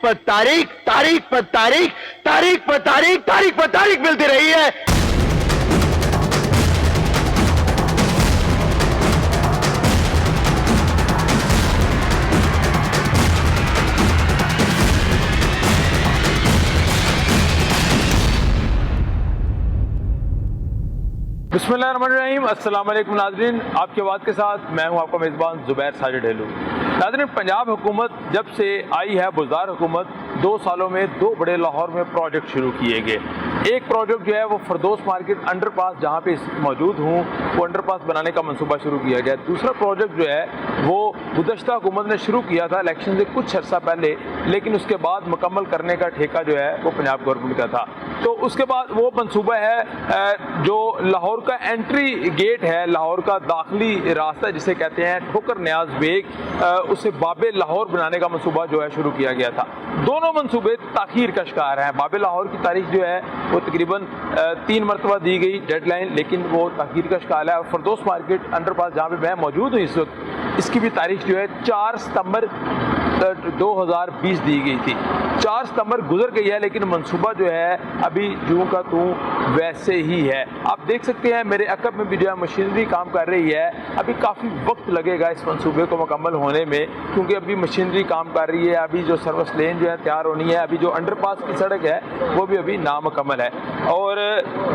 पर तारीख, तारीख पर तारीख, तारीख पर तारीख, तारीख पर तारीख मिलती रही है। बिस्मिल्लाहिर्रहमानिर्रहीम, अस्सलाम वालेकुम नाज़रीन। आपकी आवाज़ के साथ मैं हूं आपका मेज़बान ज़ुबैर साजिद ढेलू। नाज़रीन, पंजाब हुकूमत जब से आई है, बुज़दार हुकूमत, 2 सालों में 2 बड़े लाहौर में प्रोजेक्ट शुरू किए गए। एक प्रोजेक्ट जो है वो फरदोस मार्केट अंडरपास, जहाँ पे मौजूद हूँ, वो अंडरपास बनाने का मंसूबा शुरू किया गया। दूसरा प्रोजेक्ट जो है वो गुज़श्ता हुकूमत ने शुरू किया था इलेक्शन से कुछ अर्सा पहले, लेकिन उसके बाद मुकम्मल करने का ठेका जो है वो पंजाब गवर्नमेंट का था। तो उसके बाद वो मंसूबा है जो लाहौर का एंट्री गेट है, लाहौर का दाखिली रास्ता जिसे कहते हैं, ठोकर न्याज बेग, उसे बाबे लाहौर बनाने का मंसूबा जो है शुरू किया गया था। दोनों मंसूबे ताखीर का शिकार हैं। बाबे लाहौर की तारीख जो है वो तकरीबन 3 मरतबा दी गई डेडलाइन, लेकिन वो ताखीर का शिकार है। और फरदोस मार्केट अंडरपास जहाँ पे मैं मौजूद हूँ इस वक्त, इसकी भी तारीख जो है 4 सितंबर 2020 दी गई थी। 4 सितंबर गुजर गई है, लेकिन मंसूबा जो है अभी जूं का तूं वैसे ही है। आप देख सकते हैं मेरे अकब में भी जो है मशीनरी काम कर रही है। अभी काफ़ी वक्त लगेगा इस मंसूबे को मुकम्मल होने में, क्योंकि अभी मशीनरी काम कर रही है। अभी जो सर्विस लेन जो है तैयार होनी है, अभी जो अंडरपास की सड़क है वो भी अभी नामुकम्मल है। और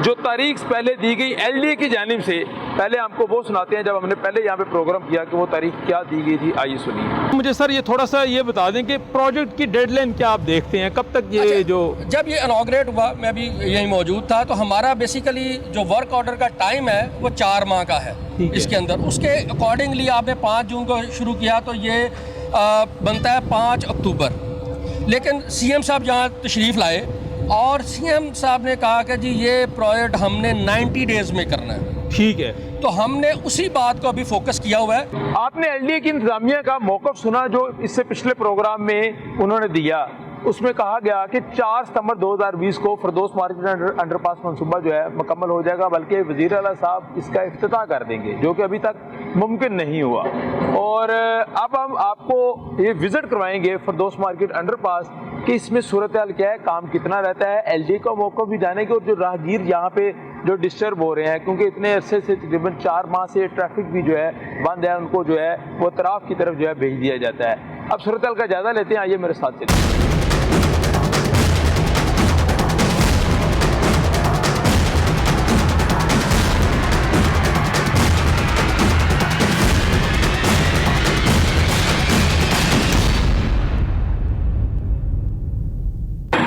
जो तारीख पहले दी गई LDA की जानिब से, पहले आपको वो सुनाते हैं जब हमने पहले यहाँ पे प्रोग्राम किया कि वो तारीख क्या दी गई थी। आइए सुनिए। मुझे सर ये थोड़ा सा ये बता दें कि प्रोजेक्ट की डेडलाइन क्या आप देखते हैं, कब तक ये जो जब ये इनॉग्रेट हुआ, मैं भी यहीं मौजूद था, तो हमारा बेसिकली जो वर्क ऑर्डर का टाइम है वो 4 माह का है इसके अंदर। उसके अकॉर्डिंगली आपने 5 जून को शुरू किया तो ये बनता है 5 अक्टूबर। लेकिन CM साहब यहाँ तशरीफ़ लाए और CM साहब ने कहा कि जी ये प्रोजेक्ट हमने 90 डेज़ में करना है। ठीक है, तो हमने उसी बात को अभी फोकस किया हुआ है। आपने LDA की इंतजामिया का मौक़िफ़ सुना जो इससे पिछले प्रोग्राम में उन्होंने दिया। उसमें कहा गया कि 4 सितंबर 2020 को फरदोस मार्केट अंडरपास मंसूबा जो है मुकम्मल हो जाएगा, बल्कि वज़ीर आला साहब इसका इफ्तिताह कर देंगे, जो कि अभी तक मुमकिन नहीं हुआ। और अब हम आपको ये विज़िट करवाएंगे फरदोस मार्केट अंडरपास कि इसमें सूरत हाल क्या है, काम कितना रहता है। LDA का मौक़िफ़ भी जानेंगे और जो राहगीर यहाँ पे जो डिस्टर्ब हो रहे हैं, क्योंकि इतने अरसे से तकरीबन 4 माह से ट्रैफिक भी जो है बंद है, उनको जो है वो तराफ की तरफ जो है भेज दिया जाता है। अब सूरत हाल का जायज़ा लेते हैं, आइए मेरे साथ चलिए।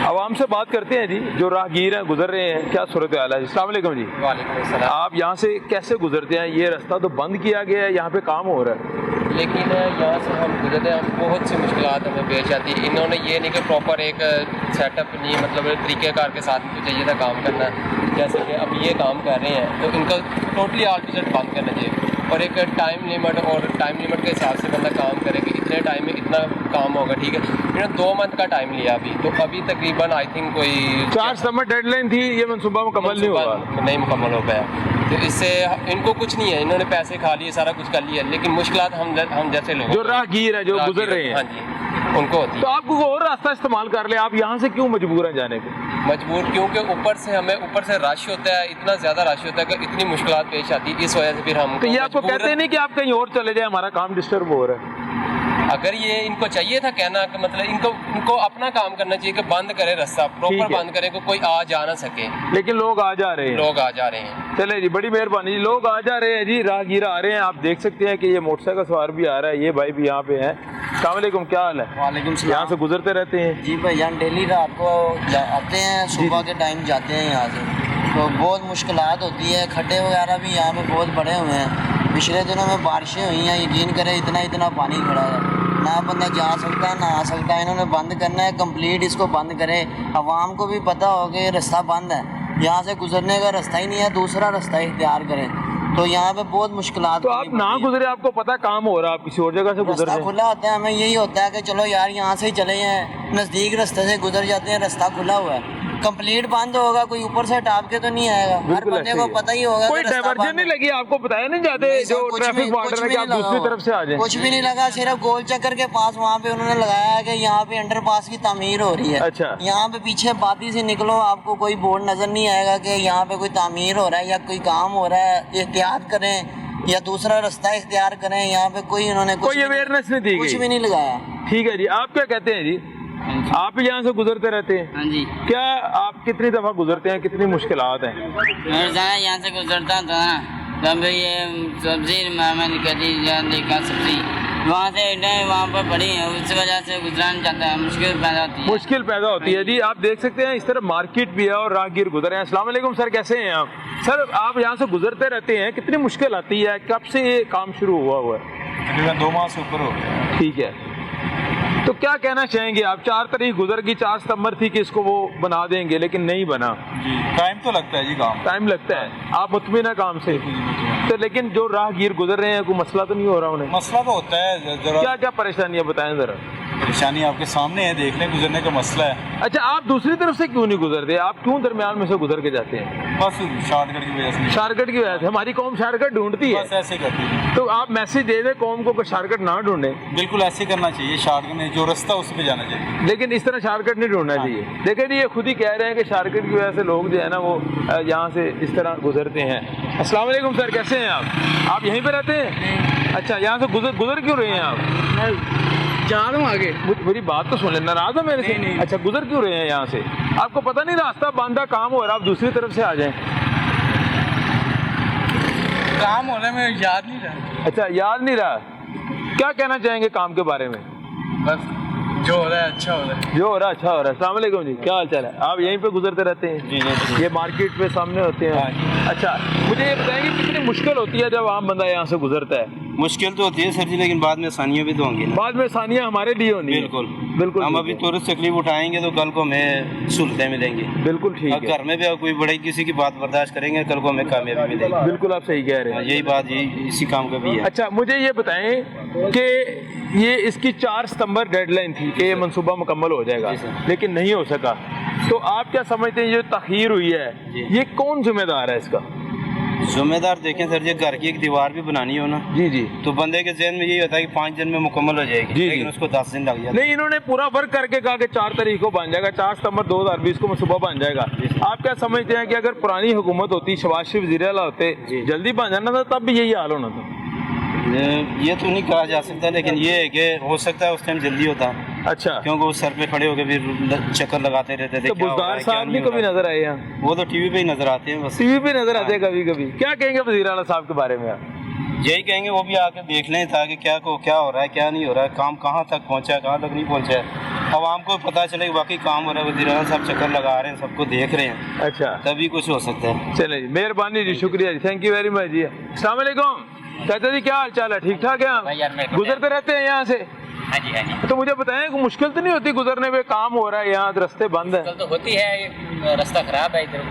आवाम से बात करते हैं जी, जो राहगीर हैं, गुजर रहे हैं, क्या सूरत हाल है। अस्सलाम वालेकुम जी। वालेकुम अस्सलाम। आप यहाँ से कैसे गुजरते हैं? ये रास्ता तो बंद किया गया है, यहाँ पे काम हो रहा है, लेकिन यहाँ से हम गुजरते हैं, बहुत सी मुश्किलात हमें पेश आती है। इन्होंने ये नहीं कि प्रॉपर एक सेटअप नहीं, मतलब तरीक़ेकार के साथ इनको चाहिए था काम करना। जैसे कि अब ये काम कर रहे हैं तो इनका टोटली ऑपोजिट बंद करना चाहिए, और एक टाइम लिमिट, और टाइम लिमिट के हिसाब से बंदा काम करे कि इतने टाइम में इतना काम होगा। ठीक है, इन्होंने 2 मंथ का टाइम लिया अभी, तो अभी तकरीबन आई थिंक कोई 4 सितंबर डेडलाइन थी, ये मंसूबा मुकम्मल नहीं हुआ, नहीं मुकम्मल हो पाया। तो इससे इनको कुछ नहीं है, इन्होंने पैसे खा लिए, सारा कुछ कर लिया, लेकिन मुश्किलात हम जैसे लोग जो राहगीर है, जो गुजर रहे हैं, हाँ जी, उनको होती है। तो आपको और रास्ता इस्तेमाल कर ले, आप यहाँ से क्यों मजबूर हैं जाने को? मजबूर क्योंकि ऊपर से रश होता है, इतना ज़्यादा रश होता है कि इतनी मुश्किलात पेश आती है, इस वजह से फिर हम। तो ये आपको कहते नहीं कि आप कहीं और चले जाए, हमारा काम डिस्टर्ब हो रहा है? अगर ये इनको चाहिए था कहना कि मतलब इनको अपना काम करना चाहिए कि बंद करे रास्ता, प्रॉपर बंद करे कि कोई आ जा ना सके, लेकिन लोग आ जा रहे हैं। लोग आ जा रहे हैं। चले जी, बड़ी मेहरबानी जी, लोग आ जा रहे हैं जी, राहगीर आ रहे हैं। आप देख सकते हैं कि ये मोटरसाइकिल सवार भी आ रहा है, ये भाई भी यहाँ पे हैं। अस्सलाम वालेकुम, क्या हाल है? वालेकुम सलाम। यहाँ से गुजरते रहते हैं जी भाई, यहाँ डेली रात को आते हैं, सुबह के टाइम जाते हैं यहाँ से, तो बहुत मुश्किलात होती है। खड्डे वगैरह भी यहाँ पे बहुत बड़े हुए हैं। पिछले दिनों में बारिशें हुई हैं, यकीन करें इतना पानी खड़ा है, ना बंदा जा सकता है ना आ सकता है। इन्होंने बंद करना है, कंप्लीट इसको बंद करें। आवाम को भी पता हो कि रास्ता बंद है, यहाँ से गुजरने का रास्ता ही नहीं है, दूसरा रास्ता इख्तियार करें। तो यहाँ पे बहुत मुश्किलात। तो आप ना गुजरे, आपको पता काम हो रहा है, आप किसी और जगह से गुजर रहे हैं, खुला होता है, हमें यही होता है कि चलो यार यहाँ से ही चले जाएं, नज़दीक रास्ते से गुजर जाते हैं, रास्ता खुला हुआ है। कंप्लीट बंद होगा, कोई ऊपर से टाप के तो नहीं आएगा। हर बिल्कुल बंदे ऐसे को ही है। पता ही होगा कोई कि रास्ता डाइवर्जन बंद नहीं है। लगी आपको, बताया नहीं जाते नहीं जो सर, कुछ ट्रैफिक भी- वार्डर कुछ है भी कि आप नहीं दूसरी लगा। तरफ से आ जाएं? कुछ भी नहीं लगा, सिर्फ गोल चक्कर के पास वहाँ पे उन्होंने लगाया है कि यहाँ पे अंडरपास की तामीर हो रही है। अच्छा। यहाँ पे पीछे बाती से निकलो, आपको कोई बोर्ड नजर नहीं आएगा कि यहाँ पे कोई तामीर हो रहा है या कोई काम हो रहा है, एहतियात करें या दूसरा रास्ता इख्तियार करें। यहाँ पे कोई उन्होंने कोई अवेयरनेस नहीं दी कुछ गई। भी नहीं लगाया। ठीक है जी, आप क्या कहते हैं जी? आप भी यहाँ से गुजरते रहते हैं? हाँ जी, क्या आप कितनी दफा गुजरते हैं, कितनी मुश्किलात हैं? मैं रोजाना यहाँ से गुजरता था ना, तब ये सब्जी मैं निकली देखा सब्जी वहाँ से वहाँ पर पड़ी है, उस वजह से गुजराना चाहता है, मुश्किल पैदा होती है। मुश्किल पैदा होती है जी। आप देख सकते हैं इस तरह मार्केट भी है और राहगीर गुजर रहे हैं। अस्सलाम वालेकुम सर, कैसे हैं आप? सर आप यहाँ से गुजरते रहते हैं, कितनी मुश्किल आती है? कब से ये काम शुरू हुआ है? तकरीबन 2 माह से ऊपर हो गया। ठीक है, तो क्या कहना चाहेंगे आप? 4 तारीख गुजर गई, 4 सितंबर थी कि इसको वो बना देंगे, लेकिन नहीं बना। जी टाइम तो लगता है जी, काम टाइम लगता है, आप मुतमिन है काम से? तो लेकिन जो राहगीर गुजर रहे हैं कोई मसला तो नहीं हो रहा उन्हें? मसला तो होता है, जरा क्या क्या परेशानियां बताएं जरा। परेशानी आपके सामने है, देख लें, गुजरने का मसला है। अच्छा, आप दूसरी तरफ से क्यों नहीं गुजरते? आप क्यों दरमियान में से गुजर के जाते हैं? बस शॉर्टकट की वजह से। शॉर्टकट की वजह से हमारी कौम शॉर्टकट ढूंढती है, बस ऐसे करती है। तो आप मैसेज दे दें कौम को कि शॉर्टकट ना ढूंढे। बिल्कुल ऐसे करना चाहिए, शॉर्टकट नहीं, जो रास्ता उस पे जाना चाहिए। लेकिन इस तरह शॉर्टकट नहीं ढूंढना चाहिए। देखिए जी, ये खुद ही कह रहे हैं कि शॉर्टकट की वजह से लोग जो है ना वो यहाँ से इस तरह गुजरते हैं। अस्सलाम वालेकुम सर, कैसे हैं आप यहीं पे रहते हैं? अच्छा, यहाँ से गुजर क्यों रहे हैं आप? जा रहा हूँ आगे। मेरी बात तो सुन लेना, नाराज हो मेरे से? अच्छा, गुजर क्यों रहे हैं यहाँ से? आपको पता नहीं रास्ता बांधा, काम हो रहा, आप दूसरी तरफ से आ जाएं। काम होने में याद नहीं रहा। अच्छा, याद नहीं रहा। क्या कहना चाहेंगे काम के बारे में? बस जो हो रहा है अच्छा हो रहा है। जो हो रहा है अच्छा हो रहा है। अस्सलाम वालेकुम जी, क्या हाल चाल है? आप यहीं पे गुजरते रहते हैं? जी ये मार्केट पे सामने होते हैं? अच्छा, मुझे ये बताएंगे कितनी मुश्किल होती है जब आम बंदा यहाँ से गुजरता है? मुश्किल तो होती है सर जी, लेकिन बाद में आसानियाँ भी तो होंगी ना। बाद में आसानियाँ हमारे लिए होनी है। बिल्कुल बिल्कुल, हम अभी थोड़ी तकलीफ उठाएंगे तो कल को हमें सहूलतें मिलेंगी। बिल्कुल ठीक अब है, घर में भी अगर कोई बड़ी किसी की बात बर्दाश्त करेंगे, कल को हमें कामयाबी मिलेगी। बिल्कुल आप सही कह रहे हैं। यही बात, यही इसी काम का भी है। अच्छा, मुझे ये बताएं कि ये इसकी 4 सितंबर डेडलाइन थी कि ये मंसूबा मुकम्मल हो जाएगा, लेकिन नहीं हो सका, तो आप क्या समझते हैं ये तखीर हुई है, ये कौन जिम्मेदार है इसका? जिम्मेदार देखें सर जी, घर की एक दीवार भी बनानी हो ना, जी जी, तो बंदे के जहन में यही होता है कि 5 दिन में मुकम्मल हो जाएगी, जी, लेकिन जी। उसको 10 दिन लग जाते हैं। नहीं, इन्होंने पूरा वर्क करके कहा कि 4 तारीख को बन जाएगा, 4 सितंबर 2020 को मंसूबा बन जाएगा। आप क्या समझते हैं कि अगर पुरानी हुकूमत होती, शहबाज शरीफ वज़ीर आला होते, जल्दी बन जाना था, तब भी यही हाल होना था? ये तो नहीं कहा जा सकता, लेकिन ये है कि हो सकता है उस टाइम जल्दी होता। अच्छा, क्योंकि वो सर पे खड़े होकर फिर चक्कर लगाते रहते थे। तो क्या हो रहा बुज़दार है, क्या साहब नहीं भी हो कभी रहा है। नजर आए यहाँ? वो तो टीवी पे ही नजर आते हैं बस। टीवी पे नजर आते हैं कभी कभी। क्या कहेंगे वज़ीर आला साहब के बारे में आप? यही कहेंगे वो भी आके देख लें ताकि क्या हो रहा है, क्या नहीं हो रहा है, काम कहाँ तक पहुँचा है, कहाँ तक नहीं पहुँचा है। आवाम को पता चले कि बाकी काम हो रहा है, वज़ीर आला साहब चक्कर लगा रहे हैं, सबको देख रहे हैं, अच्छा, तभी कुछ हो सकता है। चले जी, मेहरबानी जी, शुक्रिया जी, थैंक यू वेरी मच जी। अस्सलाम वालेकुम चाचा जी, क्या हाल चाल है? ठीक ठाक है आप? गुजरते रहते हैं यहाँ से? हाँ जी, हाँ जी। तो मुझे बताएं कि मुश्किल तो नहीं होती गुजरने में? काम हो रहा है यहाँ, रास्ते बंद है, मुश्किल तो होती है, रास्ता खराब है इधर,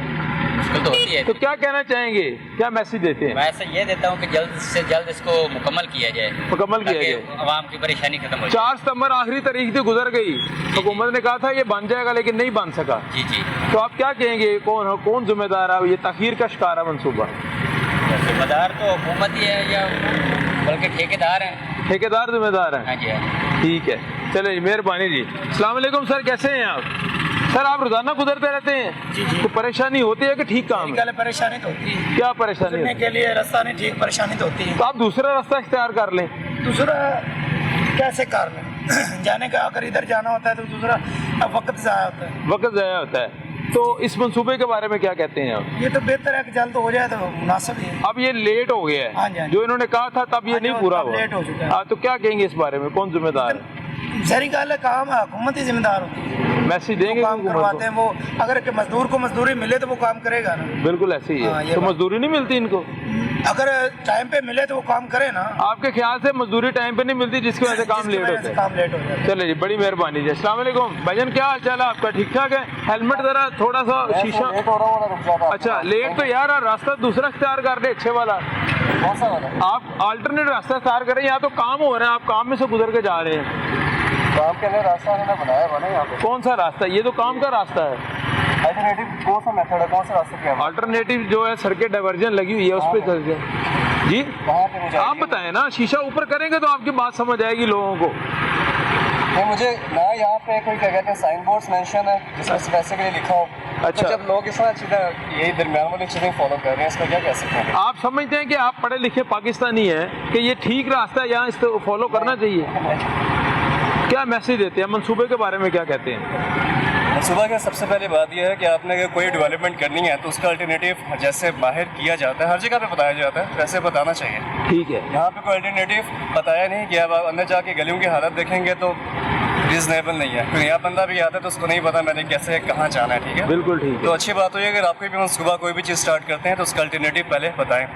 मुश्किल तो होती है। तो क्या कहना चाहेंगे, क्या मैसेज देते हैं? मैं ऐसा ये देता हूँ कि जल्द से जल्द इसको मुकम्मल किया जाए, मुकम्मल किया ताकि जाए। आवाम की परेशानी खत्म हो जाए। 4 सितंबर आखिरी तारीख थी, गुजर गई, हुकूमत ने कहा था ये बन जाएगा, लेकिन नहीं बन सका। जी जी, तो आप क्या कहेंगे, कौन जिम्मेदार है? ये तखीर का शिकार है मंसूबा? जिम्मेदार तो हुकूमत ही है या बल्कि ठेकेदार हैं। ठेकेदार जिम्मेदार हैं? हाँ जी, हाँ जी। ठीक है, चले जी, मेहरबानी जी। अस्सलाम वालेकुम सर, कैसे हैं आप? सर आप रोजाना गुजरते रहते हैं? जी जी। तो परेशानी होती है कि ठीक काम है? परेशानी तो होती है, क्या परेशानी गुजरने है? के लिए रास्ता नहीं ठीक, परेशानी तो होती है। तो आप दूसरा रास्ता इख्तियार कर लें। दूसरा कैसे कर लें? जाने का अगर इधर जाना होता है तो दूसरा अब वक्त ज़ाया होता है। वक्त ज़ाया होता है। तो इस मंसूबे के बारे में क्या कहते हैं आप? ये तो बेहतर है कि जल्द हो जाए तो मुनासिब ही है। अब ये लेट हो गया हाँ है, जी, हाँ जी। जो इन्होंने कहा था तब ये हाँ जी, नहीं पूरा अब हुआ। लेट हो चुका है। हाँ, तो क्या कहेंगे इस बारे में, कौन जिम्मेदार है? जहरी गल है, काम हुकूमत ही जिम्मेदार होती है। मैसेज वो देंगे काम हुकूमत करवाते को? हैं वो, अगर कि मजदूर को मजदूरी मिले तो वो काम करेगा ना। बिल्कुल ऐसे ही हाँ, है। ये तो बात। मजदूरी नहीं मिलती इनको? अगर टाइम पे मिले तो वो काम करे ना। आपके ख्याल से मजदूरी टाइम पे नहीं मिलती, जिसकी वजह से काम जिसकी लेट वजह होता से है? काम लेट हो जाता है। चले जी, बड़ी मेहरबानी जी। अस्सलाम वालेकुम भाईजान, क्या हाल चाल है आपका? ठीक ठाक है? हेलमेट जरा थोड़ा सा शीशा। अच्छा, लेट तो यार रास्ता दूसरा इख्तियार कर ले, अच्छे वाला। आप अल्टरनेट रास्ता इख्तियार करें, यहाँ तो काम हो रहा है, आप काम में से गुजर के जा रहे हैं। काम के लिए रास्ता बनाया बना यहाँ पे। कौन सा रास्ता? ये तो काम का रास्ता है। अल्टरनेटिव कौन सा मेथड है, कौन से रास्ते पे अल्टरनेटिव जो है सड़कें डाइवर्जन लगी हुई है उस पर चल जाए जी। वहाँ पे मुझे आप बताएं ना, शीशा ऊपर करेंगे तो आपकी बात समझ आएगी लोगों को। नहीं, मुझे ना यहाँ पे कोई क्या कहते हैं साइन बोर्ड्स मेंशन है जिसमें पैसे के लिए लिखा हो। अच्छा। तो जब लोग इस तरह चीज़ें यही दरमियान वाली चीज़ें फॉलो कर रहे हैं, इसको क्या कह सकते हैं? आप समझते हैं कि आप पढ़े लिखे पाकिस्तानी हैं कि ये ठीक रास्ता है, यहाँ इसको फॉलो करना चाहिए? क्या मैसेज देते हैं, मंसूबे के बारे में क्या कहते हैं? सुबह का सबसे पहले बात यह है कि आपने अगर कोई डेवलपमेंट करनी है तो उसका अल्टरनेटिव जैसे बाहर किया जाता है, हर जगह पे बताया जाता है, वैसे बताना चाहिए। ठीक है, यहाँ पे कोई अल्टरनेटिव बताया नहीं कि अब आप अंदर जाके गलियों की हालत देखेंगे तो रीजनेबल नहीं है, क्योंकि यहाँ बंदा भी आता है तो उसको नहीं पता मैंने कैसे कहाँ जाना है। ठीक है, बिल्कुल ठीक तो है। अच्छी बात हुई है अगर आप कोई भी सुबह कोई भी चीज़ स्टार्ट करते हैं तो उसका अल्टरनेटिव पहले बताएं।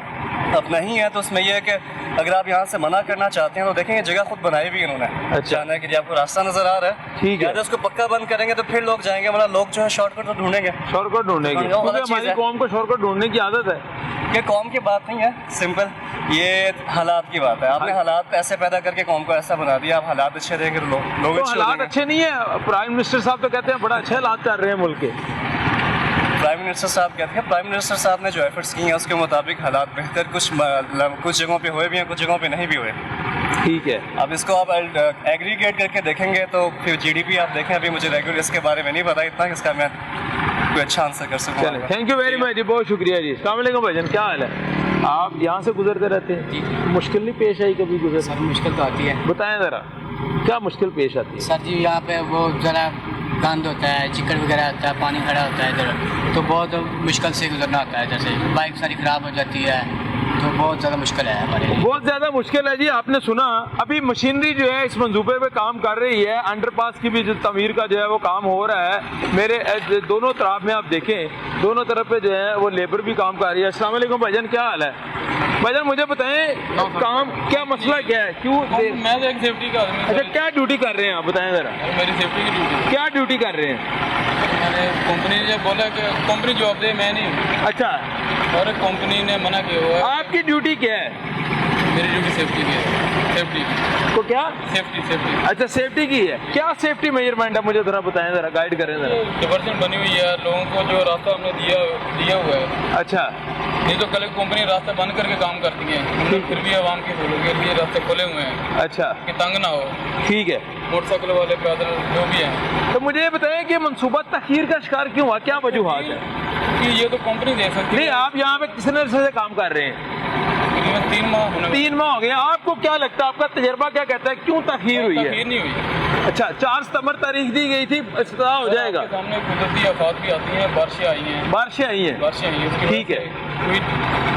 अब नहीं है तो उसमें यह है कि अगर आप यहाँ से मना करना चाहते हैं तो देखेंगे जगह खुद बनाई भी इन्होंने। अच्छा। जाना है कि आपको रास्ता नजर आ रहा है, ठीक है। या तो उसको पक्का बंद करेंगे तो फिर लोग जाएंगे, मतलब लोग जो है शॉर्टकट तो ढूंढेंगे। शॉर्टकट ढूंढने की, हाँ, वो क्योंकि गलत चीज़ हमारी है। कौम को शॉर्टकट ढूंढने की आदत है। ये कौम की बात नहीं है, सिंपल ये हालात की बात है। आपने हालात ऐसे पैदा करके कौम को ऐसा बना दिया, आप हालात अच्छे देंगे तो लोग तो अच्छे हो हालात जाएंगे। अच्छे नहीं है, प्राइम मिनिस्टर साहब तो कहते हैं बड़ा अच्छे हालात चल रहे हैं मुल्क के। प्राइम मिनिस्टर साहब कहते हैं, प्राइम मिनिस्टर साहब ने जो एफर्ट्स किए हैं उसके मुताबिक हालात बेहतर कुछ जगहों पे हुए भी हैं, कुछ जगहों पे नहीं भी हुए। ठीक है, अब इसको आप एग्रीगेट करके देखेंगे तो फिर जीडीपी आप देखें, अभी मुझे रेगुलर इसके बारे में नहीं पता इतना कि इसका मैं कोई अच्छा आंसर कर सकूँ। चलें, थैंक यू वेरी मच जी, बहुत शुक्रिया जी। अस्सलाम वालेकुम भाईजान, क्या हाल है? आप यहाँ से गुजरते रहते हैं जी? मुश्किल नहीं पेश आई कभी गुजर? सर मुश्किल तो आती है। बताएं ज़रा क्या मुश्किल पेश आती है? सर जी यहाँ पे वो ज़रा गंद होता है, चिकन वगैरह होता है, पानी खड़ा होता है इधर, तो बहुत मुश्किल से गुजरना होता है। जैसे बाइक सारी ख़राब हो जाती है तो बहुत ज़्यादा मुश्किल है हमारे लिए। बहुत ज़्यादा मुश्किल है जी। आपने सुना अभी मशीनरी जो है इस मंसूबे पे काम कर रही है, अंडरपास की भी जो तमीर का जो है वो काम हो रहा है। मेरे दोनों तरफ में आप देखें, दोनों तरफ पे जो है वो लेबर भी काम कर रही है। अस्सलाम वालेकुम भाईजान, क्या हाल है? भाईजान मुझे बताएं काम क्या मसला क्या है, क्यों मैं तो एक सेफ्टी का आदमी। अच्छा, क्या ड्यूटी कर रहे हैं आप बताएं ज़रा? मेरी सेफ्टी की ड्यूटी। क्या ड्यूटी कर रहे हैं? मैंने कंपनी ने बोला कि कंपनी जॉब दे, मैं नहीं हूँ। अच्छा, और कंपनी ने मना किया हुआ है। आपकी ड्यूटी क्या है? मेरी ड्यूटी सेफ्टी की है, सेफ्टी की। तो क्या सेफ्टी अच्छा सेफ्टी की है, क्या सेफ्टी मेजरमेंट है मुझे जरा बताएं, जरा गाइड करें जरा। डिवर्जन बनी हुई है, लोगों को जो रास्ता हमने दिया हुआ है। अच्छा, नहीं तो कल कंपनी रास्ता बंद करके काम करती है, फिर भी आवाम के के लिए रास्ते खोले हुए हैं। अच्छा, कि तंग ना हो। ठीक है, मोटरसाइकिल वाले पैदल जो भी हैं। तो मुझे ये बताएं कि मंसूबा तखीर का शिकार क्यों हुआ, क्या वजूहात है? कि ये तो कंपनी दे सकती है। नहीं, आप यहाँ पे कितने अरसे से काम कर रहे हैं? 3 माह होने 3 माह हो गए। आपको क्या लगता है, आपका तजर्बा क्या कहता है, क्यों तखीर हुई है? तखीर नहीं हुई। अच्छा, 4 सितंबर तारीख दी गई थी, इफ्तिताह हो जाएगा। आपके सामने कुदरती आफात भी आती हैं, बारिशें आई हैं। बारिशें आई हैं, उसकी ठीक है। कोई